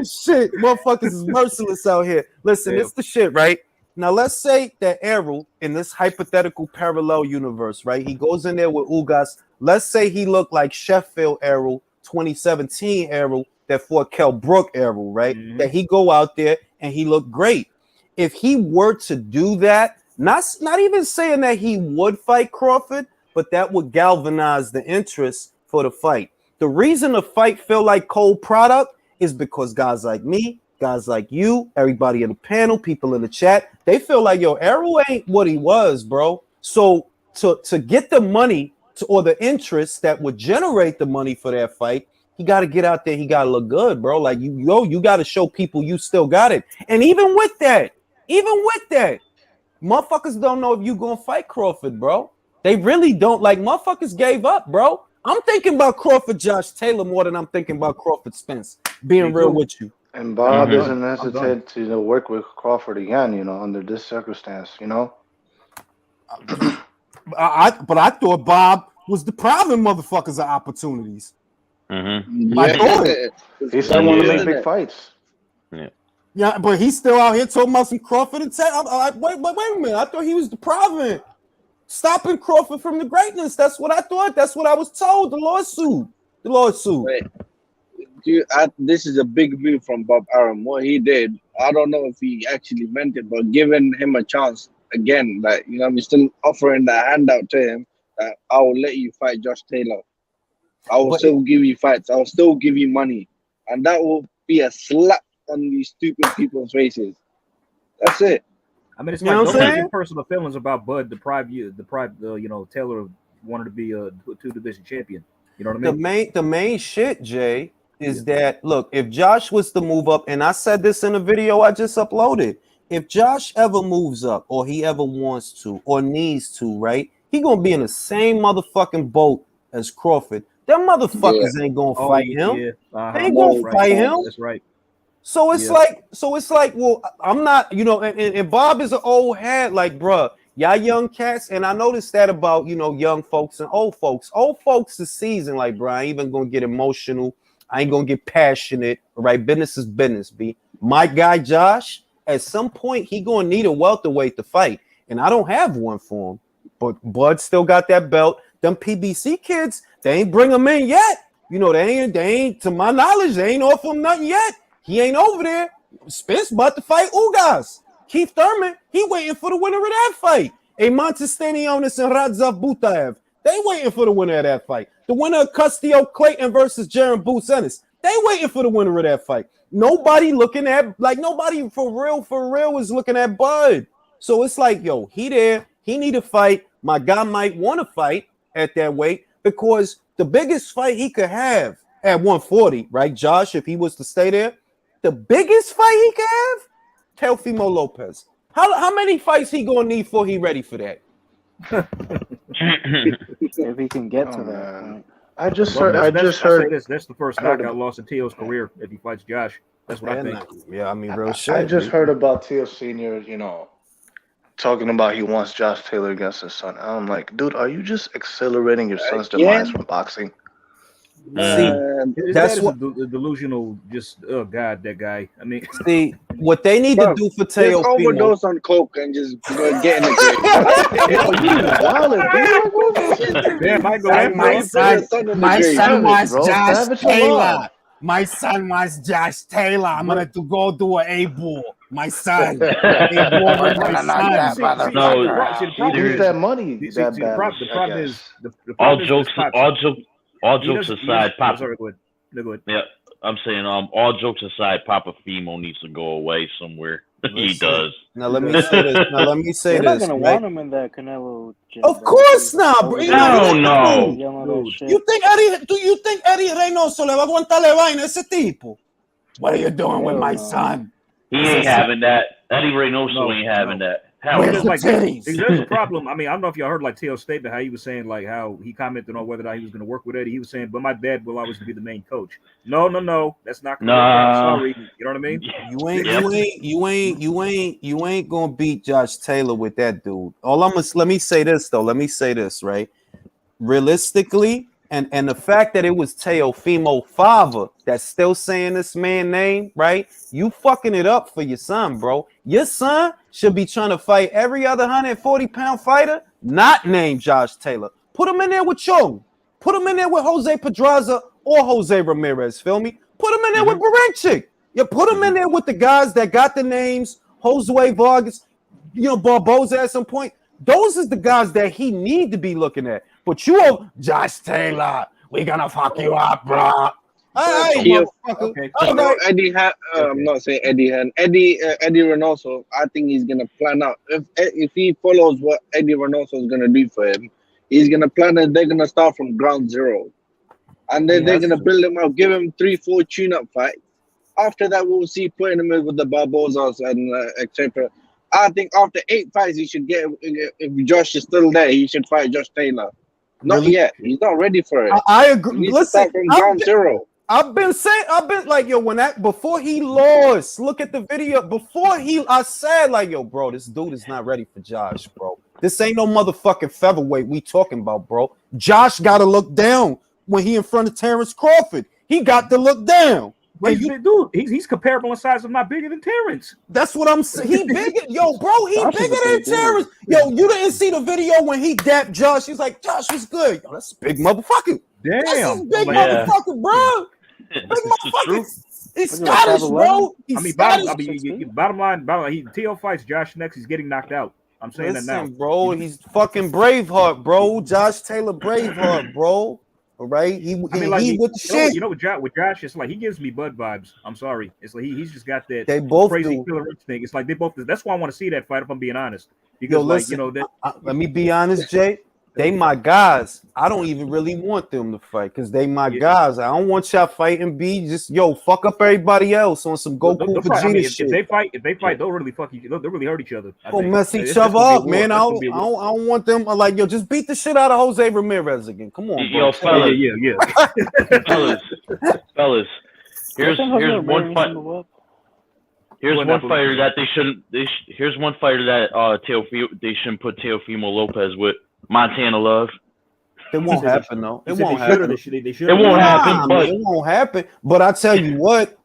Shit. Motherfuckers is merciless out here. Listen, it's the shit, right? Now, let's say that Errol in this hypothetical parallel universe, right? He goes in there with Ugas. Let's say he looked like Sheffield Errol, 2017 Errol, that fought Kell Brook Errol, right? That he go out there and he looked great. If he were to do that, not even saying that he would fight Crawford, but that would galvanize the interest for the fight. The reason the fight feel like cold product is because guys like me, guys like you, everybody in the panel, people in the chat, they feel like Errol ain't what he was, bro. So to get the money or the interest that would generate the money for that fight, he got to get out there. He got to look good, bro. Like you got to show people you still got it. And even with that, motherfuckers don't know if you gonna fight Crawford, bro. They really don't. Like motherfuckers gave up, bro. I'm thinking about Crawford Josh Taylor more than I'm thinking about Crawford Spence. Being real with you. And Bob doesn't hesitate to work with Crawford again, under this circumstance, But I thought Bob was depriving motherfuckers of opportunities. I thought he still want to make big fights. Yeah, but he's still out here talking about some Crawford and wait a minute. I thought he was depriving, stopping Crawford from the greatness. That's what I thought. That's what I was told. The lawsuit. Wait, dude, this is a big move from Bob Arum. What he did, I don't know if he actually meant it, but giving him a chance again, we're still offering that handout to him. That I will let you fight Josh Taylor. I will still give you fights. I will still give you money, and that will be a slap on these stupid people's faces. That's it. I mean, it's like no personal feelings about Bud deprived Taylor of wanted to be a 2-division champion. You know what I mean? The main shit, Jay, is that look, if Josh was to move up, and I said this in a video I just uploaded, if Josh ever moves up, or he ever wants to, or needs to, right, he gonna be in the same motherfucking boat as Crawford. Them motherfuckers ain't gonna fight him. They ain't gonna fight him. That's right. So it's like, well, I'm not, and Bob is an old head, like, bruh, y'all young cats, and I noticed that about, young folks and old folks. Old folks is seasoned, like, bruh, I ain't even gonna get emotional. I ain't gonna get passionate, right? Business is business, B. My guy, Josh, at some point, he gonna need a welterweight to fight, and I don't have one for him, but Bud still got that belt. Them PBC kids, they ain't bring him in yet. They ain't, to my knowledge, they ain't offer him nothing yet. He ain't over there. Spence about to fight Ugas. Keith Thurman, he waiting for the winner of that fight. Montes Stanionis and Radzav Butaev. They waiting for the winner of that fight. The winner of Castillo Clayton versus Jaron Boots Ennis. They waiting for the winner of that fight. Nobody looking at, like, nobody for real is looking at Bud. So it's like, yo, he there. He need to fight. My guy might want to fight at that weight because the biggest fight he could have at 140, right, Josh, if he was to stay there, the biggest fight he could have, Teofimo Lopez. How many fights he gonna need before he ready for that? If he can get to that point. I just heard. That's the first knockout loss in Teo's career if he fights Josh. That's what I think. Yeah, I mean, real shit. I just heard about Teo Senior. You know, talking about he wants Josh Taylor against his son. I'm like, dude, are you just accelerating your son's demise from boxing? That's what delusional. Just God, that guy. I mean, see what they need to do for Teofimo. Overdose on coke and just get in the grave. My son was Josh Taylor. My son was Josh Taylor. I'm gonna go do an A-ball. My son. No, use that money. The problem is all jokes aside, Papa. Yeah, I'm saying all jokes aside, Papa Fimo needs to go away somewhere. He does. Now let me say this. They're not gonna want him in that Canelo. Of course not, bro. No. You think Eddie Reynoso le va a aguantarle vaina a ese tipo? What are you doing with my son? He ain't having that. Eddie Reynoso ain't having that. There's a problem. I mean, I don't know if y'all heard like Teo's statement, how he was saying like how he commented on whether or not he was going to work with Eddie. He was saying, but my dad will always be the main coach. No, that's not correct. I'm sorry. You know what I mean? You ain't gonna beat Josh Taylor with that dude. Let me say this, right? Realistically, and the fact that it was Teofimo father that's still saying this man's name, right? You fucking it up for your son, bro. Your son should be trying to fight every other 140-pound fighter, not named Josh Taylor. Put him in there with Cho. Put him in there with Jose Pedraza or Jose Ramirez, feel me? Put him in there with Baranchik. You put him in there with the guys that got the names, Josue Vargas, Barboza at some point. Those is the guys that he need to be looking at. But Josh Taylor, we gonna fuck you up, bro. I'm not saying Eddie Reynoso. I think he's gonna plan out if he follows what Eddie Reynoso is gonna do for him. He's gonna plan it. They're gonna start from ground zero, and then they're gonna build him up, give him 3-4 tune-up fights. After that, we'll see putting him in with the Barbozas and etc. I think after 8 fights, he should get. If Josh is still there, he should fight Josh Taylor. Not yet. He's not ready for it. I agree. Listen, from ground zero. I've been like, yo, before he lost, look at the video. I said, like, yo, bro, this dude is not ready for Josh, bro. This ain't no motherfucking featherweight we talking about, bro. Josh got to look down when he in front of Terrence Crawford. He got to look down. He's comparable in size, if not bigger than Terrence. That's what I'm saying. He bigger, yo, bro. He bigger than Terrence. Yo, you didn't see the video when he dapped Josh. He's like, Josh was good. Yo, that's a big motherfucker. Damn, that's a big motherfucker, bro. Big motherfucker. He's Scottish, bro. Bottom line, Teo fights Josh next. He's getting knocked out. I'm saying that now, bro. He's fucking Braveheart, bro. Josh Taylor Braveheart, bro. All right, he with the shit. With Josh, it's like he gives me Bud vibes. I'm sorry, it's like he's just got that. They both crazy killer instinct. It's like they both. That's why I want to see that fight. If I'm being honest, because let me be honest, Jay. They my guys. I don't even really want them to fight because they my guys. I don't want y'all fighting B. Just fuck up everybody else on some Goku Vegeta shit. If they fight, they'll really fuck each. They'll really hurt each other. They'll mess each other up, man. I don't want them. Like, yo, just beat the shit out of Jose Ramirez again. Come on, yo, fellas. fellas. Here's one fight. Here's one fighter that they shouldn't. Here's one fighter that they shouldn't put Teofimo Lopez with. Montana Love. It won't happen though. It won't happen. It won't happen. But it won't happen. But I tell you what.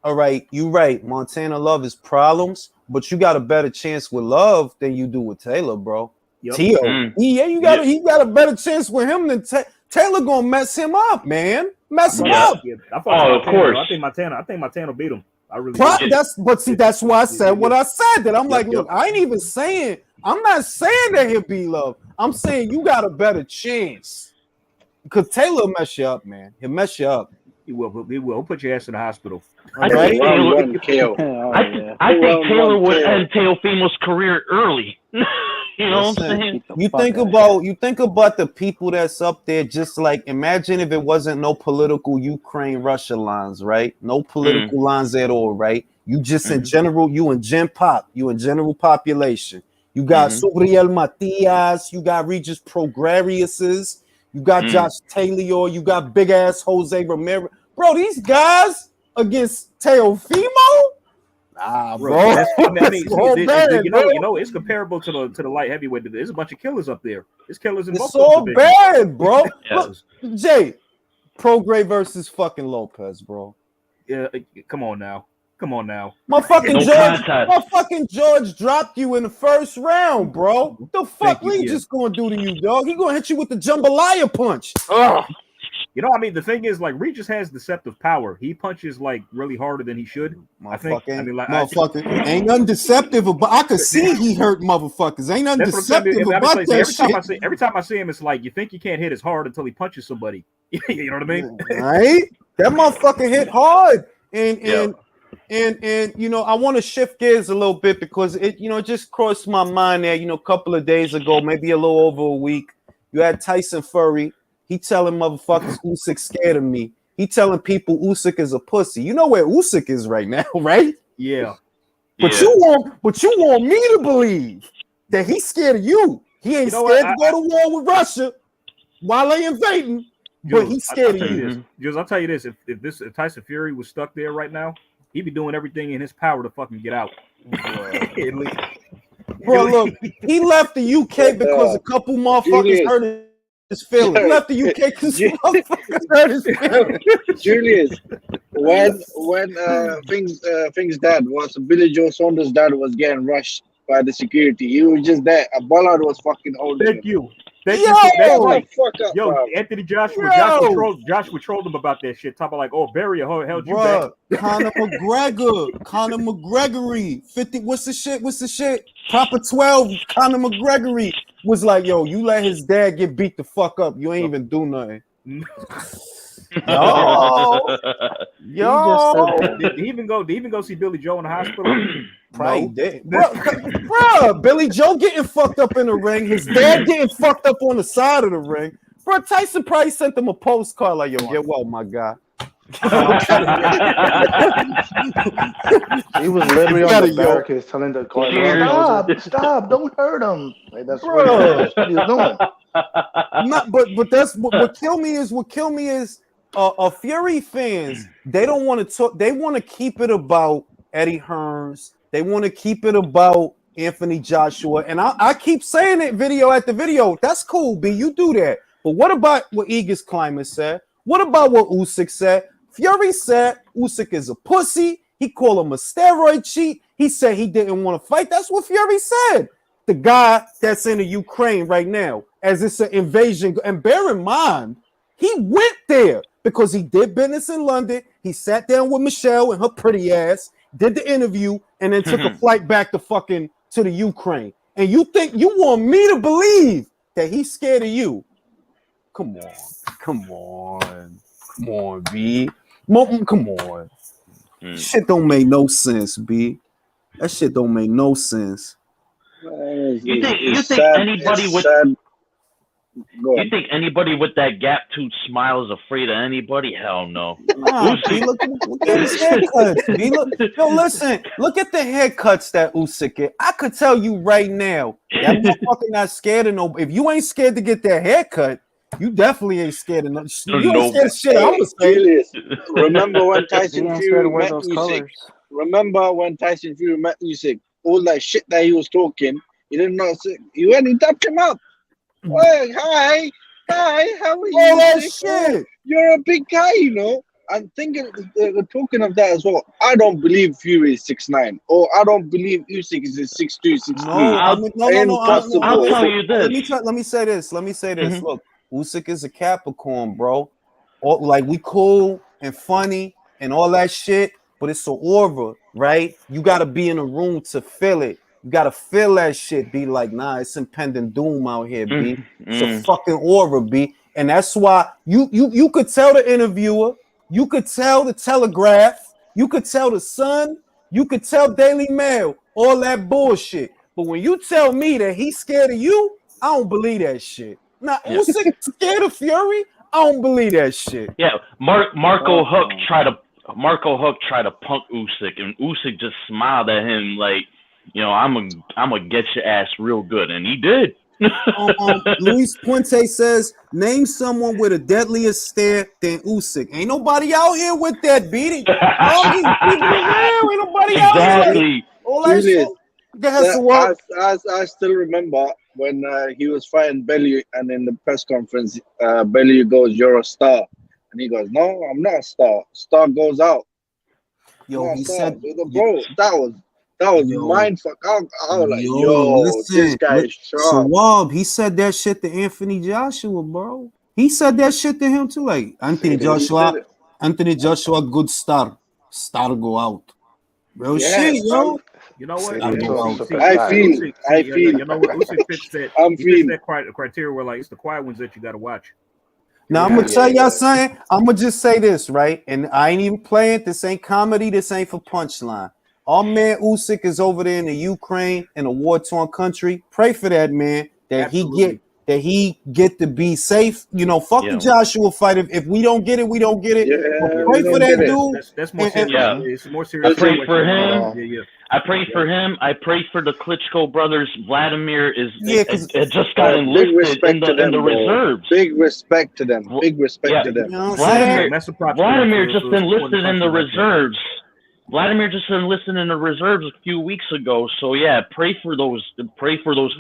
All right, you right. Montana Love is problems, but you got a better chance with Love than you do with Taylor, bro. Yep. Teo, he got a better chance with him than Taylor. Gonna mess him up, man. Mess him up. Yeah. Of course. I think Montana beat him. I really. That's why I said what I said. That I'm like, look, I ain't even saying. I'm not saying that he'll be Love. I'm saying you got a better chance. Because Taylor will mess you up, man. He'll mess you up. He will. He will. Put your ass in the hospital. I think Taylor would end Teofimo's career early. You know what I'm saying? You think about the people that's up there. Just like imagine if it wasn't no political Ukraine-Russia lines, right? No political lines at all, right? You just in general, you in gen pop, you in general population. You got Subriel Matias, you got Regis Prograriuses, you got Josh Taylor, you got big ass Jose Ramirez. Bro, these guys against Teofimo? Nah, bro. It's comparable to the light heavyweight. There's a bunch of killers up there. There's killers in both. It's so bad, bro. Look, Jay, Prograis versus fucking Lopez, bro. Yeah, come on now. Motherfucking George dropped you in the first round, bro. What the fuck we just gonna do to you, dog? He gonna hit you with the jambalaya punch. Ugh. You know, I mean, the thing is, like, Regis has deceptive power. He punches like really harder than he should. I think. I mean, like, ain't nothing deceptive about. I could see he hurt motherfuckers. Ain't nothing deceptive about that shit. Every time I see him, it's like you think you can't hit as hard until he punches somebody. You know what I mean? Right? That motherfucker hit hard, and you know, I want to shift gears a little bit because it just crossed my mind there. You know, a couple of days ago, maybe a little over a week, you had Tyson Fury. He telling motherfuckers Usyk scared of me. He telling people Usyk is a pussy. You know where Usyk is right now, right? Yeah. But you want me to believe that he's scared of you. He ain't scared to go to war with Russia while they invading, but he's scared of you. I'll tell you this: if Tyson Fury was stuck there right now, he'd be doing everything in his power to fucking get out. Bro, look, he left the UK because a couple motherfuckers hurt his feelings. He left the UK because motherfuckers hurt his feelings. Julius, when Fink's dad was Billy Joe Saunders' dad was getting rushed by the security, he was just there. A Ballard was fucking holding him. Thank you. Yo, Anthony Joshua trolled him about that shit. Talking about like, oh, Barry held you back. Conor McGregory, 50. What's the shit? Proper 12. Conor McGregory was like, yo, you let his dad get beat the fuck up. You ain't even do nothing. Yo. Did he even go see Billy Joe in the hospital? Probably did. Bro, Billy Joe getting fucked up in the ring. His dad getting fucked up on the side of the ring. Bro, Tyson probably sent him a postcard like, yo, get well, my guy. He was literally on the barricades telling the guard, stop, don't hurt him. Like, that's what he's doing. But that's what kill me is Fury fans, they don't want to talk, they want to keep it about Eddie Hearns. They want to keep it about Anthony Joshua. And I keep saying it video after video. That's cool, B. You do that. But what about what Aegis Climber said? What about what Usyk said? Fury said Usyk is a pussy. He called him a steroid cheat. He said he didn't want to fight. That's what Fury said. The guy that's in the Ukraine right now, as it's an invasion. And bear in mind, he went there because he did business in London. He sat down with Michelle and her pretty ass, did the interview, and then took a flight back to the Ukraine. And you think you want me to believe that he's scared of you? Come on, B. Come on. Shit don't make no sense, B. That shit don't make no sense. You think anybody with that gap tooth smile is afraid of anybody? Hell no. Nah, B, look at his haircuts. B, listen, look at the haircuts that Usyk get. I could tell you right now, that motherfucker not scared of no. If you ain't scared to get that haircut, you definitely ain't scared of no. You ain't scared of shit. I'm gonna say. Remember when Tyson Fury met Usyk? Remember when Tyson Fury met Usyk? All that shit that he was talking, he didn't know. He went and tapped him up. Hey, hi, how are you? All that shit. You're a big guy, you know. I'm thinking, talking of that as well. I don't believe Fury is 6'9", or I don't believe Usyk is 6'2", 6'3". No. I'll tell you this. Let me say this. Look, Usyk is a Capricorn, bro. Like, we cool and funny and all that shit, but it's an aura, right? You got to be in a room to feel it. You gotta feel that shit. Be like, nah, it's impending doom out here, B. It's a fucking aura, B. And that's why you could tell the interviewer, you could tell the Telegraph, you could tell the Sun, you could tell Daily Mail, all that bullshit. But when you tell me that he's scared of you, I don't believe that shit. Now, Usyk scared of Fury? I don't believe that shit. Yeah, Marco Hook tried to punk Usyk, and Usyk just smiled at him like, you know, I'm gonna get your ass real good, and he did. Luis Puente says, name someone with a deadlier stare than Usyk. Ain't nobody out here with that beating. Ain't nobody out here. All that shit. I still remember when he was fighting Bellew, and in the press conference, Bellew goes, "You're a star," and he goes, "No, I'm not a star. Star goes out." Yo, he said, "Bro, that was mindfuck." I was like, listen, this guy is strong. So, he said that shit to Anthony Joshua, bro. He said that shit to him too. Like, Anthony Joshua, good star. Star go out. Real shit, yo. You know what? I feel. You know what? Usyk fits that. He fits that criteria where like it's the quiet ones that you got to watch. Now I'm gonna tell y'all something. I'm gonna just say this, right? And I ain't even playing. This ain't comedy. This ain't for punchline. Our man Usyk is over there in the Ukraine, in a war-torn country. Pray for that man that he get to be safe. You know, fuck the Joshua fight. If we don't get it, we don't get it. Pray for that dude. That's more serious. It's more serious. I pray for him. I pray for him. I pray for the Klitschko brothers. Vladimir it just got enlisted in the reserves. Big respect to them. Big respect to them. You know what Vladimir just enlisted in the reserves. Vladimir just enlisted in the reserves a few weeks ago. So yeah, pray for those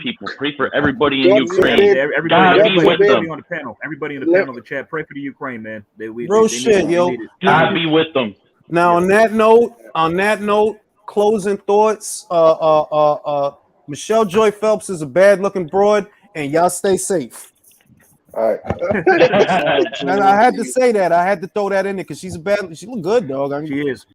people. Pray for everybody in Ukraine. Everybody on the panel. Everybody in the panel, the chat. Pray for the Ukraine, man. Real shit, yo. God be with them. Now on that note, closing thoughts. Michelle Joy Phelps is a bad looking broad, and y'all stay safe. All right. I had to say that. I had to throw that in there because she look good, dog. She is.